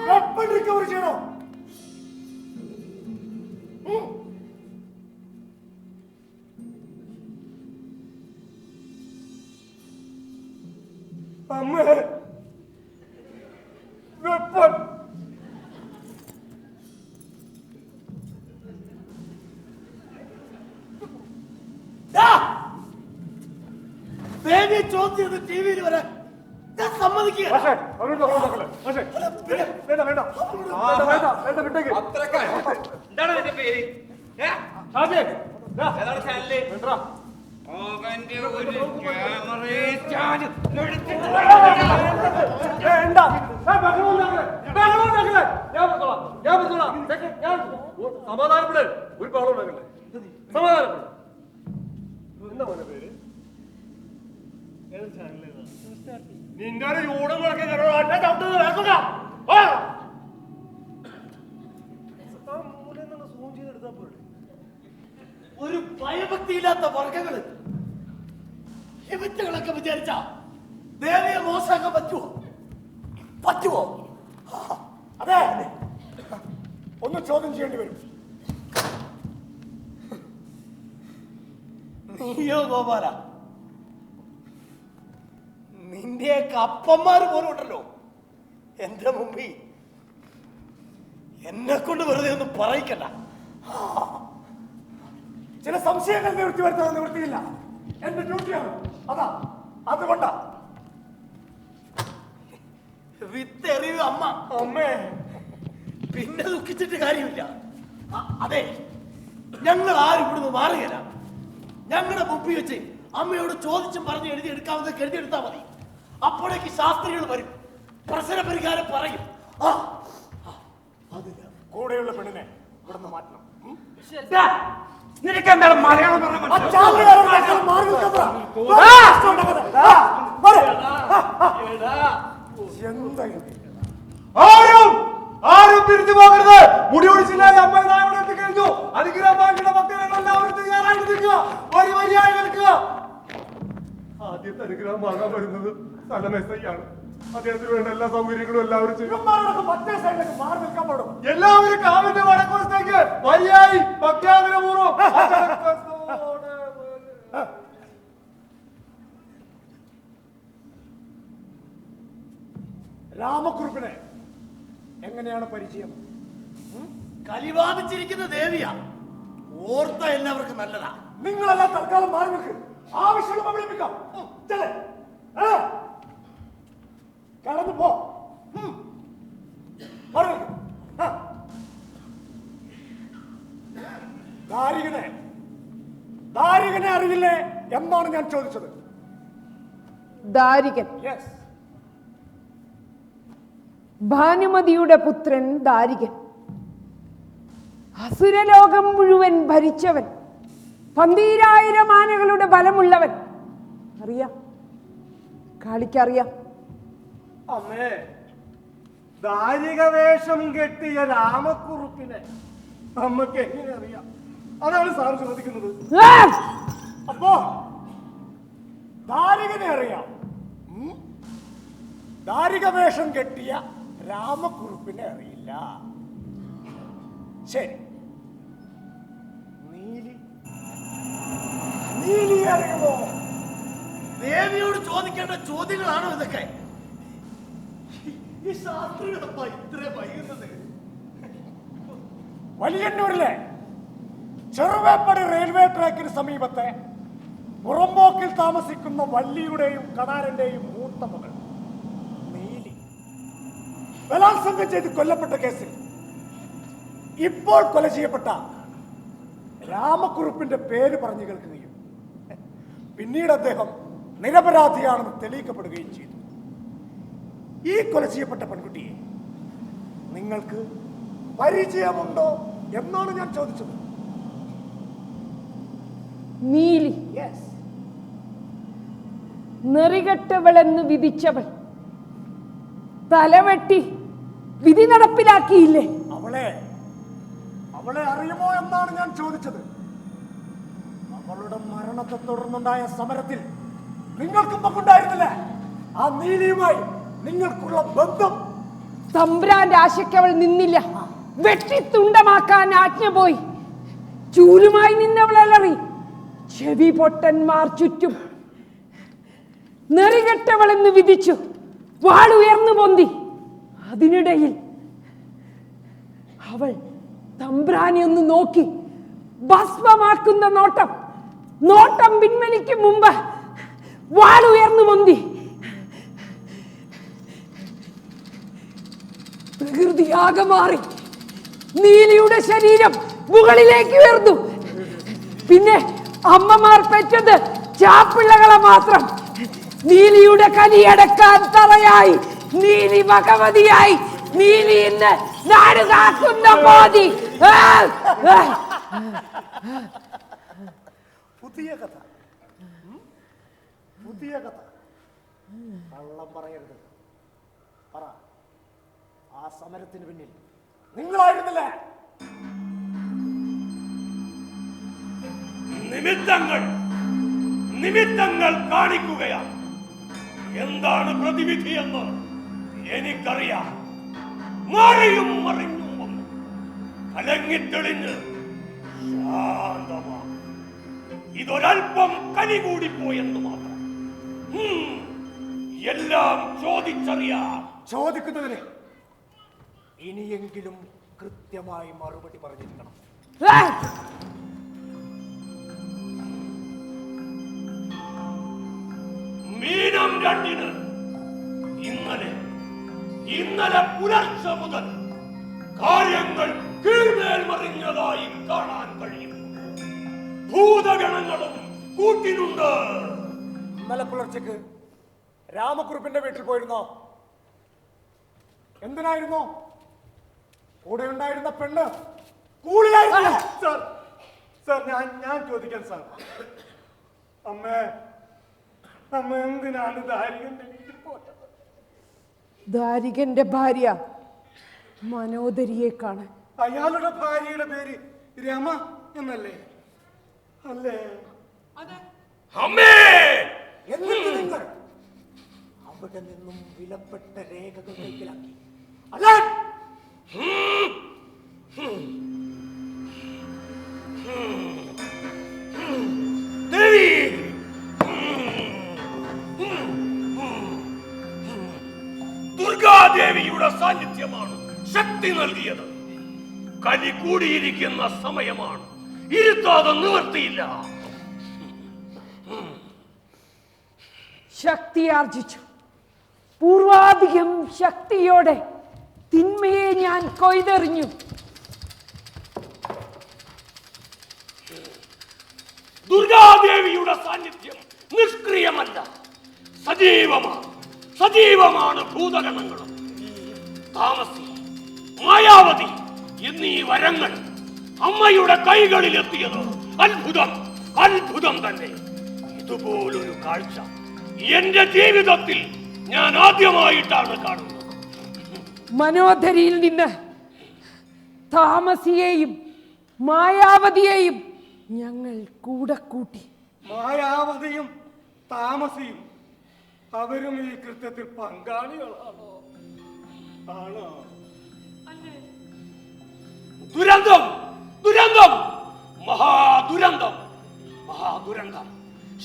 [SPEAKER 5] വെപ്പൺ റിക്കവർ ചെയ്യണോ? അമ്മേ, വെപ്പൺ.
[SPEAKER 1] ചോദ്യം ടി വിയിൽ വരാൻ ഞാൻ സമ്മതിക്കുക.
[SPEAKER 10] എന്താണ് നിന്റെ പേര്? ഏതാണ് ചാനല്? അവന്റെ ഒരു
[SPEAKER 2] സമാധാനപ്പെട്. ഒരു ബഹളം ഉണ്ടാക്കല്ലേ? സമാധാനപ്പെട്. എന്താ മോനെ പേര്? നിന്റെ യൂണങ്ങളൊക്കെ
[SPEAKER 1] ഒരു ഭയഭക്തിയില്ലാത്ത വർഗങ്ങള് ഇവറ്റകളൊക്കെ വിചാരിച്ച ദേവിയെ മോശമാക്കാൻ പറ്റുമോ? പറ്റുമോ?
[SPEAKER 5] അതെ, ഒന്ന് ചോദ്യം ചെയ്യേണ്ടി വരും.
[SPEAKER 1] നീയോ ഗോപാല, നിന്റെയൊക്കെ അപ്പന്മാര് പോലും ഉണ്ടല്ലോ എന്റെ മുമ്പിൽ. എന്നെ കൊണ്ട് വെറുതെ ഒന്നും പറയിക്കണ്ട.
[SPEAKER 5] ചില സംശയങ്ങൾ നിവൃത്തി വരുത്താൻ നിവൃത്തിയില്ല. എന്റെ ഡ്യൂട്ടിയാണ് അതാ. അതുകൊണ്ടാ
[SPEAKER 1] വിത്തെറിയ അമ്മ.
[SPEAKER 5] അമ്മേ,
[SPEAKER 1] പിന്നെ ദുഃഖിച്ചിട്ട് കാര്യമില്ല. അതെ, ഞങ്ങൾ ആരും ഇവിടുന്ന് മാറുകയില്ല. ഞങ്ങളുടെ മുമ്പിൽ വെച്ച് അമ്മയോട് ചോദിച്ചും പറഞ്ഞ് എഴുതിയെടുക്കാവുന്ന എഴുതിയെടുത്താൽ മതി. അപ്പോഴേക്ക് ശാസ്ത്രികൾ വരും, പ്രശ്ന പരിഹാരം പറയും.
[SPEAKER 5] കൂടെയുള്ള പെണ്ണിനെ ഇവിടുന്ന് മാറ്റണം.
[SPEAKER 10] നിനക്ക് എന്താണ് മലയാളം പറഞ്ഞ
[SPEAKER 2] ആരും പിരിഞ്ഞു പോകരുത്. മുടി ഒടിച്ചില്ലാതെ അമ്മ ഇവിടെ എത്തിക്കഴിഞ്ഞു. അനുഗ്രഹ ബാങ്കിയുടെ ഭക്തരെല്ലാവരും തയ്യാറായിട്ട് നിൽക്കുക. വരി വരിയായി നിൽക്കുക. ആദ്യത്തെ അനുഗ്രഹം വാങ്ങാൻ വരുന്നത് സ്ഥലം SI-ആണ്. അദ്ദേഹത്തിന് വേണ്ട എല്ലാ സൗകര്യങ്ങളും എല്ലാവരും ചെയ്യും.
[SPEAKER 5] മറ്റേ സൈഡിലേക്ക് മാറി നിൽക്കാൻ പാടും.
[SPEAKER 2] എല്ലാവരും കാവിന്റെ വടക്കുവശത്തേക്ക് വരിയായി ഭക്യാഗ്രഹപൂർവ്വം
[SPEAKER 5] രാമക്കുറുപ്പിനെ എങ്ങനെയാണ് പരിചയം?
[SPEAKER 1] കലിവാദിച്ചിരിക്കുന്ന ദേവിയാ. ഓർത്ത എല്ലാവർക്കും നല്ലതാ.
[SPEAKER 5] നിങ്ങളെല്ലാം തൽക്കാലം മാറി നിൽക്ക്. ആവശ്യമുള്ള വിളിപ്പിക്കാം. കടന്നു പോ. ദാരികനെ അറിയില്ലേ എന്നാണ് ഞാൻ ചോദിച്ചത്.
[SPEAKER 8] ദാരികൻ,
[SPEAKER 5] യെസ്,
[SPEAKER 8] ഭാനുമതിയുടെ പുത്രൻ ദാരികൻ. അസുരലോകം മുഴുവൻ ഭരിച്ചവൻ, 12,000 ആനകളുടെ ബലമുള്ളവൻ. അറിയാം, കാളിക്കറിയാം.
[SPEAKER 5] അമ്മേ, ദാരിക വേഷം കെട്ടിയ രാമക്കുറുപ്പിനെ അമ്മക്ക് എങ്ങനെ അറിയാം? അതാണ് സാർ ചോദിക്കുന്നത്. അപ്പോ ദാരികനെ അറിയാം, ദാരിക വേഷം കെട്ടിയ രാമക്കുറുപ്പിനെ അറിയില്ല. ശരി, നീലി അറിയുമോ?
[SPEAKER 1] ദേവിയോട് ചോദിക്കേണ്ട ചോദ്യങ്ങളാണോ ഇതൊക്കെ? ഈ ശാസ്ത്രികളപ്പ ഇത്ര വൈകുന്നത്?
[SPEAKER 5] വലിയന്നൂരിലെ ചെറുവേപ്പടി റെയിൽവേ ട്രാക്കിന് സമീപത്തെ പുറമ്പോക്കിൽ താമസിക്കുന്ന വല്ലിയുടെയും കടാരന്റെയും മൂത്ത മകൾ നീലി ബലാത്സംഗം ചെയ്ത് കൊല്ലപ്പെട്ട കേസിൽ ഇപ്പോൾ കൊല ചെയ്യപ്പെട്ട രാമക്കുറുപ്പിന്റെ പേര് പറഞ്ഞു കേൾക്കുകയും പിന്നീട് അദ്ദേഹം നിരപരാധിയാണെന്ന് തെളിയിക്കപ്പെടുകയും ചെയ്തു. ഈ കൊല ചെയ്യപ്പെട്ട പെൺകുട്ടിയെ നിങ്ങൾക്ക് പരിചയമുണ്ടോ എന്നാണ് ഞാൻ ചോദിച്ചത്.
[SPEAKER 8] നീലി, നെറികെട്ടവളെന്ന് വിധിച്ചവൾ തലവെട്ടി വിധി നടപ്പിലാക്കിയില്ലേ?
[SPEAKER 5] അവളെ അറിയുമോ എന്നാണ് ഞാൻ ചോദിച്ചത്. അവളുടെ മരണത്തെ തുടർന്നുണ്ടായ സമരത്തിൽ നിങ്ങൾക്കും പങ്കുണ്ടായിരുന്നില്ലേ? ആ നീലിയുമായി നിങ്ങൾക്കുള്ള ബന്ധം?
[SPEAKER 8] തമ്പ്രാന്റെ ആശയ്ക്ക് അവൾ നിന്നില്ല. വെട്ടിത്തുണ്ടമാക്കാൻ ആജ്ഞ പോയി. ചൂലുമായി നിന്നവൾ അലറി. ചെവി പൊട്ടന്മാർ ചുറ്റും. നെറികെട്ടവളെന്ന് വിധിച്ചു. വാളുയർന്നു പൊന്തി. അതിനിടയിൽ അവൾ തമ്പ്രാനെ ഒന്ന് നോക്കി. ഭസ്മമാക്കുന്ന നോട്ടം. നോട്ടം പിൻവലിക്കും മുമ്പ് വാളുയർന്നു പൊന്തി. പ്രകൃതി ആകെ മാറി. നീലിയുടെ ശരീരം മുകളിലേക്ക് ഉയർന്നു. പിന്നെ അമ്മമാർ പെറ്റത് ചാപ്പിള്ളകളെ മാത്രം. നീലിയുടെ കലിയടക്കാൻ തറയായി. നീലി ഭഗവതിയായി. നീലി ഇന്ന് നാട് കാക്കുന്ന മോദി.
[SPEAKER 5] പുതിയ കഥ, പുതിയ കഥ. കള്ളം പറയരുത്. പറ, ആ സമരത്തിന് പിന്നിൽ നിങ്ങളായിരുന്നില്ലേ?
[SPEAKER 6] നിമിത്തങ്ങൾ കാണിക്കുകയാണ്. എന്താണ് പ്രതിവിധി എന്ന് എനിക്കറിയാം. മാറിയും മറിഞ്ഞും വന്നു കലങ്ങിത്തെളിഞ്ഞ് ശാന്തമാണ്. ഇതൊരൽപ്പം കലി കൂടിപ്പോയെന്ന് മാത്രം. എല്ലാം ചോദിച്ചറിയാം.
[SPEAKER 5] ചോദിക്കുന്നതിന് ഇനിയെങ്കിലും കൃത്യമായി മറുപടി പറഞ്ഞിരിക്കണം.
[SPEAKER 6] മീനം 2-ന് ഇന്നലെ പുലർച്ചെ മുതൽ കാര്യങ്ങൾ കീഴ്മേൽ മറിഞ്ഞതായി കാണാൻ കഴിയും. ഭൂതഗണങ്ങളും കൂട്ടിനുണ്ട്.
[SPEAKER 5] ഇന്നലെ പുലർച്ചയ്ക്ക് രാമക്കുറുപ്പിന്റെ വീട്ടിൽ പോയിരുന്നോ? എന്തിനായിരുന്നു? കൂടെ ഉണ്ടായിരുന്ന പെണ്ണ് കൂളിയായിരുന്നു.
[SPEAKER 2] ഞാൻ ചോദിക്കാൻ സാർ, അമ്മ എന്തിനാണ് ദാരികന്റെ വീട്ടിൽ പോയത്?
[SPEAKER 8] ദാരികന്റെ ഭാര്യ മനോദരിയെ കാണാൻ.
[SPEAKER 2] അയാളുടെ ഭാര്യയുടെ പേര് രമ എന്നല്ലേ? അല്ലേ?
[SPEAKER 6] അമ്മേ,
[SPEAKER 5] എന്നിട്ട് നിങ്ങൾ അവിടെ നിന്നും വിലപ്പെട്ട രേഖകൾ കൈക്കലാക്കി. അല്ല,
[SPEAKER 6] ദേവി, ദുർഗാദേവിയുടെ സാന്നിധ്യമാണ് ശക്തി നൽകിയത്. കലി കൂടിയിരിക്കുന്ന സമയമാണ്. ഇരുത്താതെ നിവർത്തിയില്ല.
[SPEAKER 8] ശക്തി ആർജിച്ചു. പൂർവാധികം ശക്തിയോടെ തിന്മയെ ഞാൻ കൊയ്തെറിഞ്ഞു.
[SPEAKER 6] ദുർഗാദേവിയുടെ സാന്നിധ്യം നിഷ്ക്രിയമല്ല, സജീവമാണ് ഭൂതഗണങ്ങളും. താമസി, മായാവതി എന്നീ വരങ്ങൾ അമ്മയുടെ കൈകളിൽ എത്തിയത് അത്ഭുതം തന്നെ. ഇതുപോലൊരു കാഴ്ച എന്റെ ജീവിതത്തിൽ ഞാൻ ആദ്യമായിട്ടാണ് കാണുന്നത്.
[SPEAKER 8] മനോധരിയിൽ നിന്ന് താമസിയെയും മായാവതിയെയും ഞങ്ങൾ കൂടെ കൂട്ടി.
[SPEAKER 2] മായാവതിയും താമസിയും അവരും ഈ കൃത്യത്തിൽ പങ്കാളികളാണോ? ആണോ?
[SPEAKER 6] ദുരന്തം, മഹാദുരന്തം.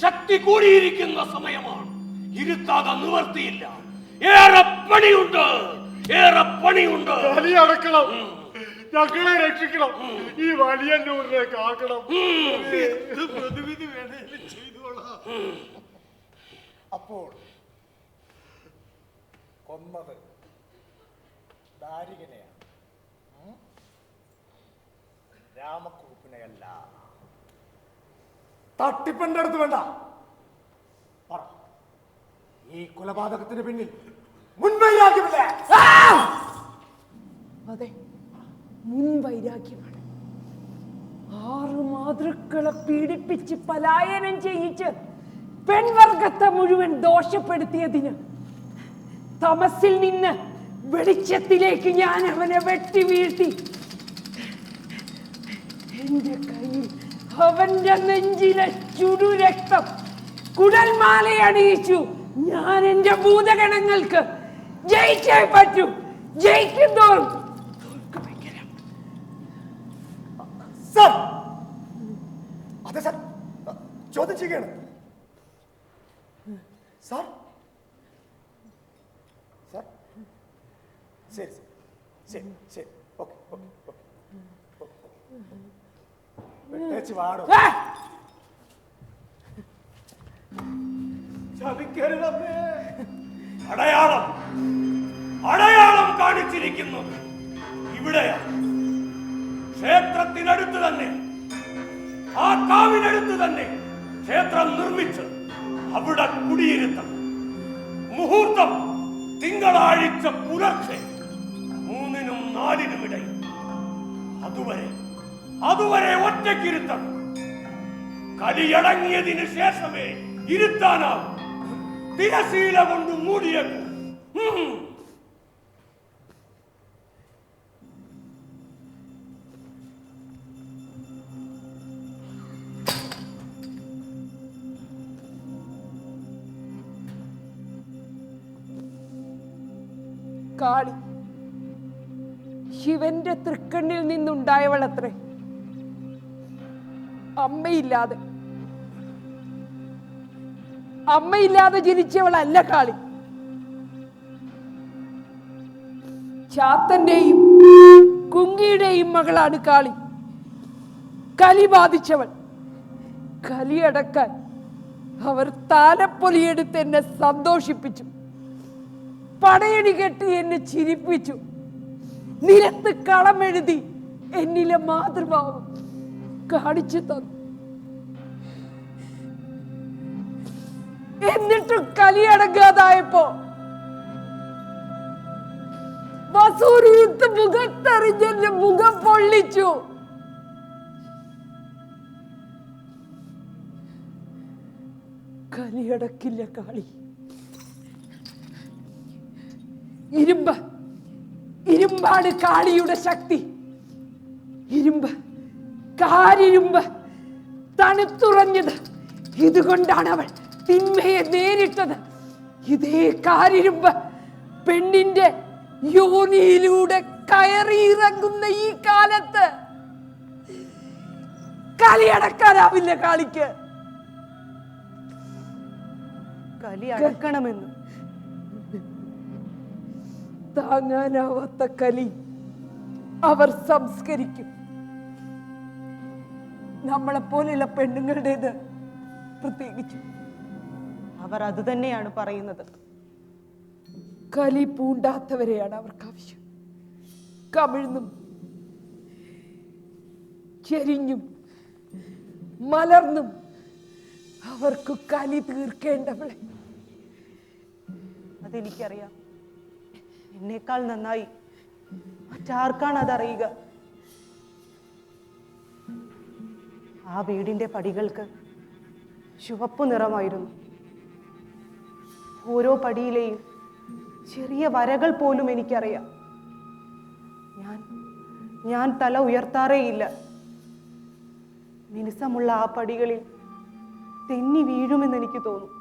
[SPEAKER 6] ശക്തി കൂടിയിരിക്കുന്ന സമയമാണ്. ഇരുത്താതെ നിവർത്തിയില്ല. ഏറെ പണിയുണ്ട്.
[SPEAKER 2] ബലിയടക്കണം, ഞങ്ങളെ രക്ഷിക്കണം, ഈ വലിയന്നൂരിനെ കാക്കണം. പ്രതിവിധി വേണേലും ചെയ്തോളാം.
[SPEAKER 5] അപ്പോൾ കൊന്നത് ദാരികനെയാണ്, രാമക്കുറുപ്പിനെയല്ല. തട്ടിപ്പിന്റെ അടുത്ത് വേണ്ട. പറ, ഈ കൊലപാതകത്തിന് പിന്നിൽ മുൻവൈരാഗ്യമില്ല?
[SPEAKER 8] അതെ, മുൻവൈരാഗ്യമാണ്. 6 മാതൃക്കളെ പീഡിപ്പിച്ച് പലായനം ചെയ്യിച്ച് പെൺവർഗത്തെ മുഴുവൻ ദോഷപ്പെടുത്തിയതിന് തമസിൽ നിന്ന് വെളിച്ചത്തിലേക്ക് ഞാൻ അവനെ വെട്ടി വീഴ്ത്തി. എന്റെ കയ്യിൽ അവന്റെ നെഞ്ചിലെ ചുടുരക്തം കുടൽമാലയണിയിച്ചു. ഞാൻ എന്റെ ഭൂതഗണങ്ങൾക്ക് ജയിച്ചേ പറ്റൂ. ജയിക്കുന്നോറും
[SPEAKER 5] സർ, അതെ സർ, ചോദ്യം ചെയ്യുകയാണ് സാർ. സാർ, ശരി ശരി ശരി, ഓക്കെ ഓക്കെ ഓക്കെ, വാടോ. ചതിക്കരുതമ്മേ.
[SPEAKER 6] അടയാളം അടയാളം കാണിച്ചിരിക്കുന്നത് ഇവിടെയാണ്. ക്ഷേത്രത്തിനടുത്ത് തന്നെ, ആ കാവിനടുത്ത് തന്നെ ക്ഷേത്രം നിർമ്മിച്ച് അവിടെ കുടിയിരുത്തണം. മുഹൂർത്തം തിങ്കളാഴ്ച പുലർച്ചെ 3-നും 4-നും ഇടയിൽ. അതുവരെ ഒറ്റയ്ക്കിരുത്തണം. കലിയടങ്ങിയതിനു ശേഷമേ ഇരുത്താനാവും. തിരശീല കൊണ്ട് മൂടിയേക്കും.
[SPEAKER 8] കാളി ശിവന്റെ തൃക്കണ്ണിൽ നിന്നുണ്ടായവളത്രേ. അമ്മയില്ലാതെ ജനിച്ചവളല്ല കാളി. ചാത്തന്റെയും കുങ്കിയുടെയും മകളാണ് കാളി. കലി ബാധിച്ചവൾ. കലിയടക്കാൻ അവർ താലപ്പൊലിയെടുത്ത് എന്നെ സന്തോഷിപ്പിച്ചു. പടയണി കെട്ടി എന്നെ ചിരിപ്പിച്ചു. നിലത്ത് കളമെഴുതി എന്നിലെ മാതൃഭാവം കാണിച്ചു തന്നു. എന്നിട്ടും കലിയടങ്ങാതായപ്പോ വസൂരിത്ത് മുഖത്തെറിഞ്ഞെന്റെ മുഖം പൊള്ളിച്ചു. കലിയടക്കില്ല കാളി. ഇരുമ്പാണ് കാളിയുടെ ശക്തി. കാരിരുമ്പ് തണുത്തുറഞ്ഞത്. ഇതുകൊണ്ടാണ് അവൾ തിന്മയെ നേരിട്ടത്. ഇതേ കാരിരുമ്പ് പെണ്ണിന്റെ യോനിയിലൂടെ കയറിയിറങ്ങുന്ന ഈ കാലത്ത് കലിയടക്കാനാവില്ല കാളിക്ക്.
[SPEAKER 9] കലി അടക്കണമെന്ന്
[SPEAKER 8] താങ്ങാനാവാത്ത കലി അവർ സംസ്കരിക്കും. നമ്മളെപ്പോലെയുള്ള പെണ്ണുങ്ങളുടേത് പ്രത്യേകിച്ചു.
[SPEAKER 9] അവർ അത് തന്നെയാണ് പറയുന്നത്.
[SPEAKER 8] കലി പൂണ്ടാത്തവരെയാണ് അവർക്ക് ആവശ്യം. കമിഴ്ന്നും ചെരിഞ്ഞും മലർന്നും അവർക്ക് കലി തീർക്കേണ്ടവളെ.
[SPEAKER 9] അതെനിക്കറിയാം. എന്നേക്കാൾ നന്നായി മറ്റാർക്കാണ് അതറിയുക? ആ വീടിന്റെ പടികൾക്ക് ചുവപ്പ് നിറമായിരുന്നു. ഓരോ പടിയിലെയും ചെറിയ വരകൾ പോലും എനിക്കറിയാം. ഞാൻ തല ഉയർത്താറേയില്ല. മിനുസമുള്ള ആ പടികളിൽ തെന്നി വീഴുമെന്ന് എനിക്ക് തോന്നും.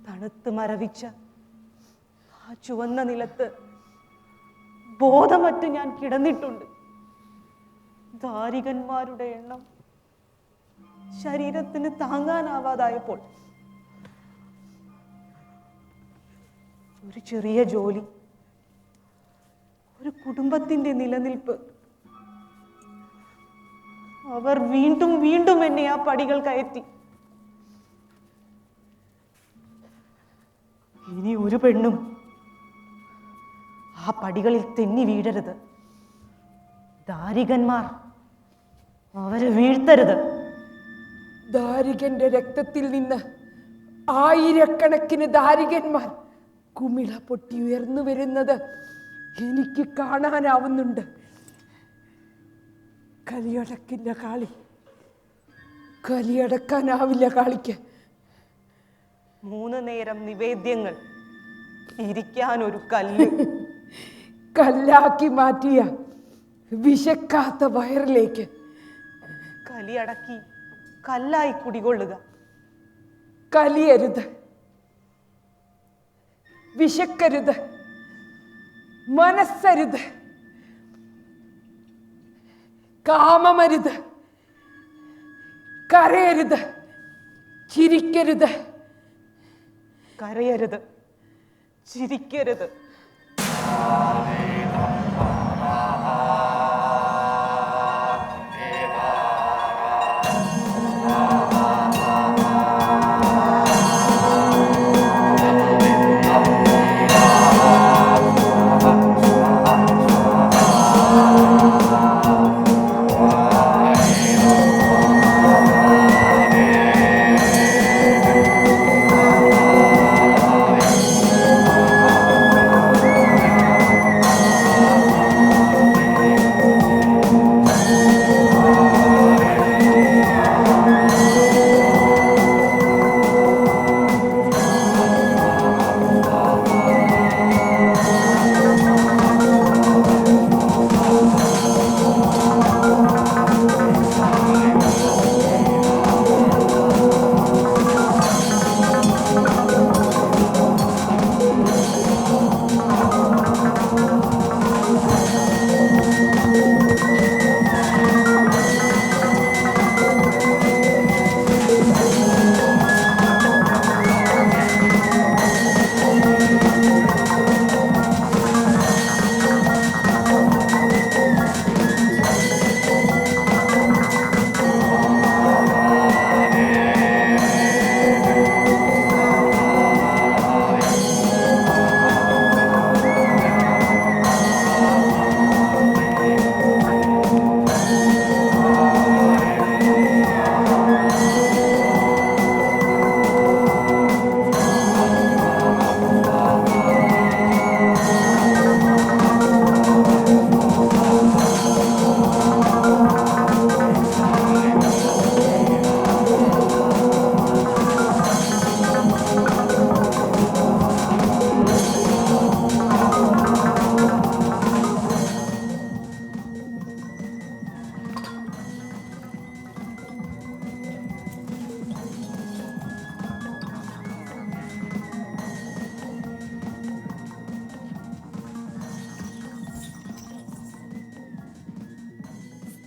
[SPEAKER 9] തണുത്ത് മരവിച്ച ആ ചുവന്ന നിലത്ത് ബോധമറ്റ് ഞാൻ കിടന്നിട്ടുണ്ട്. ദാരികന്മാരുടെ എണ്ണം ശരീരത്തിന് താങ്ങാനാവാതായപ്പോൾ ഒരു ചെറിയ ജോലി, ഒരു കുടുംബത്തിന്റെ നിലനിൽപ്പ്, അവർ വീണ്ടും വീണ്ടും എന്നെ ആ പടികൾ കയറ്റി. ഇനി ഒരു പെണ്ണും ആ പടികളിൽ തെന്നി വീഴരുത്. ദാരികന്മാർ അവരെ വീഴ്ത്തരുത്.
[SPEAKER 8] ദാരികന്റെ രക്തത്തിൽ നിന്ന് ആയിരക്കണക്കിന് ദാരികന്മാർ കുമിള പൊട്ടി ഉയർന്നു വരുന്നത് എനിക്ക് കാണാനാവുന്നുണ്ട്. കലിയടക്കില്ല കാളി. കലിയടക്കാനാവില്ല കാളിക്ക്.
[SPEAKER 9] 3 നേരം നിവേദ്യങ്ങൾ, ഇരിക്കാൻ ഒരു കല്ല്.
[SPEAKER 8] കല്ലാക്കി മാറ്റിയ വിശക്കാത്ത വയറിലേക്ക്
[SPEAKER 9] കലിയടക്കി കല്ലായി കുടികൊള്ളുക.
[SPEAKER 8] കലിയരുത്, വിശക്കരുത്, മനസ്സരുത്, കാമമരുത്, കരയരുത്, ചിരിക്കരുത്.
[SPEAKER 9] കരയരുത്, ചിരിക്കരുത്.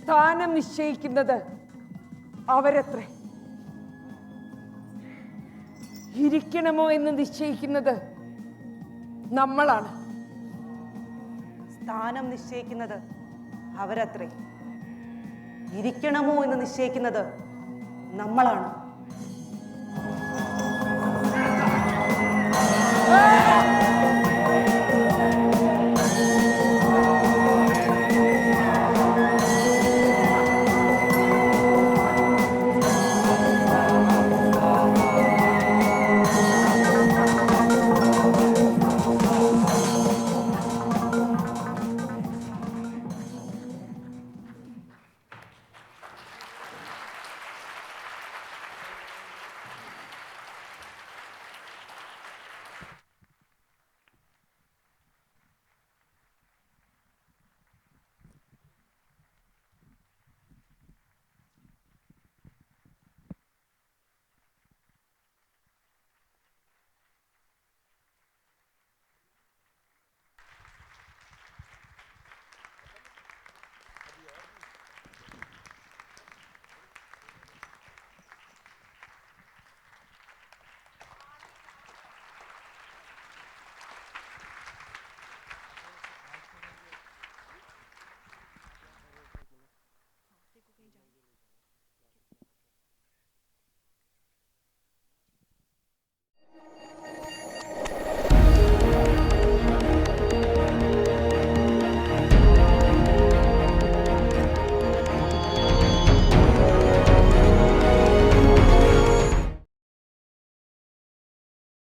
[SPEAKER 8] സ്ഥാനം നിശ്ചയിക്കുന്നത് അവരത്രേ. ഇരിക്കണമോ എന്ന് നിശ്ചയിക്കുന്നത് നമ്മളാണ്.
[SPEAKER 9] സ്ഥാനം നിശ്ചയിക്കുന്നത് അവരത്രേ. ഇരിക്കണമോ എന്ന് നിശ്ചയിക്കുന്നത് നമ്മളാണ്.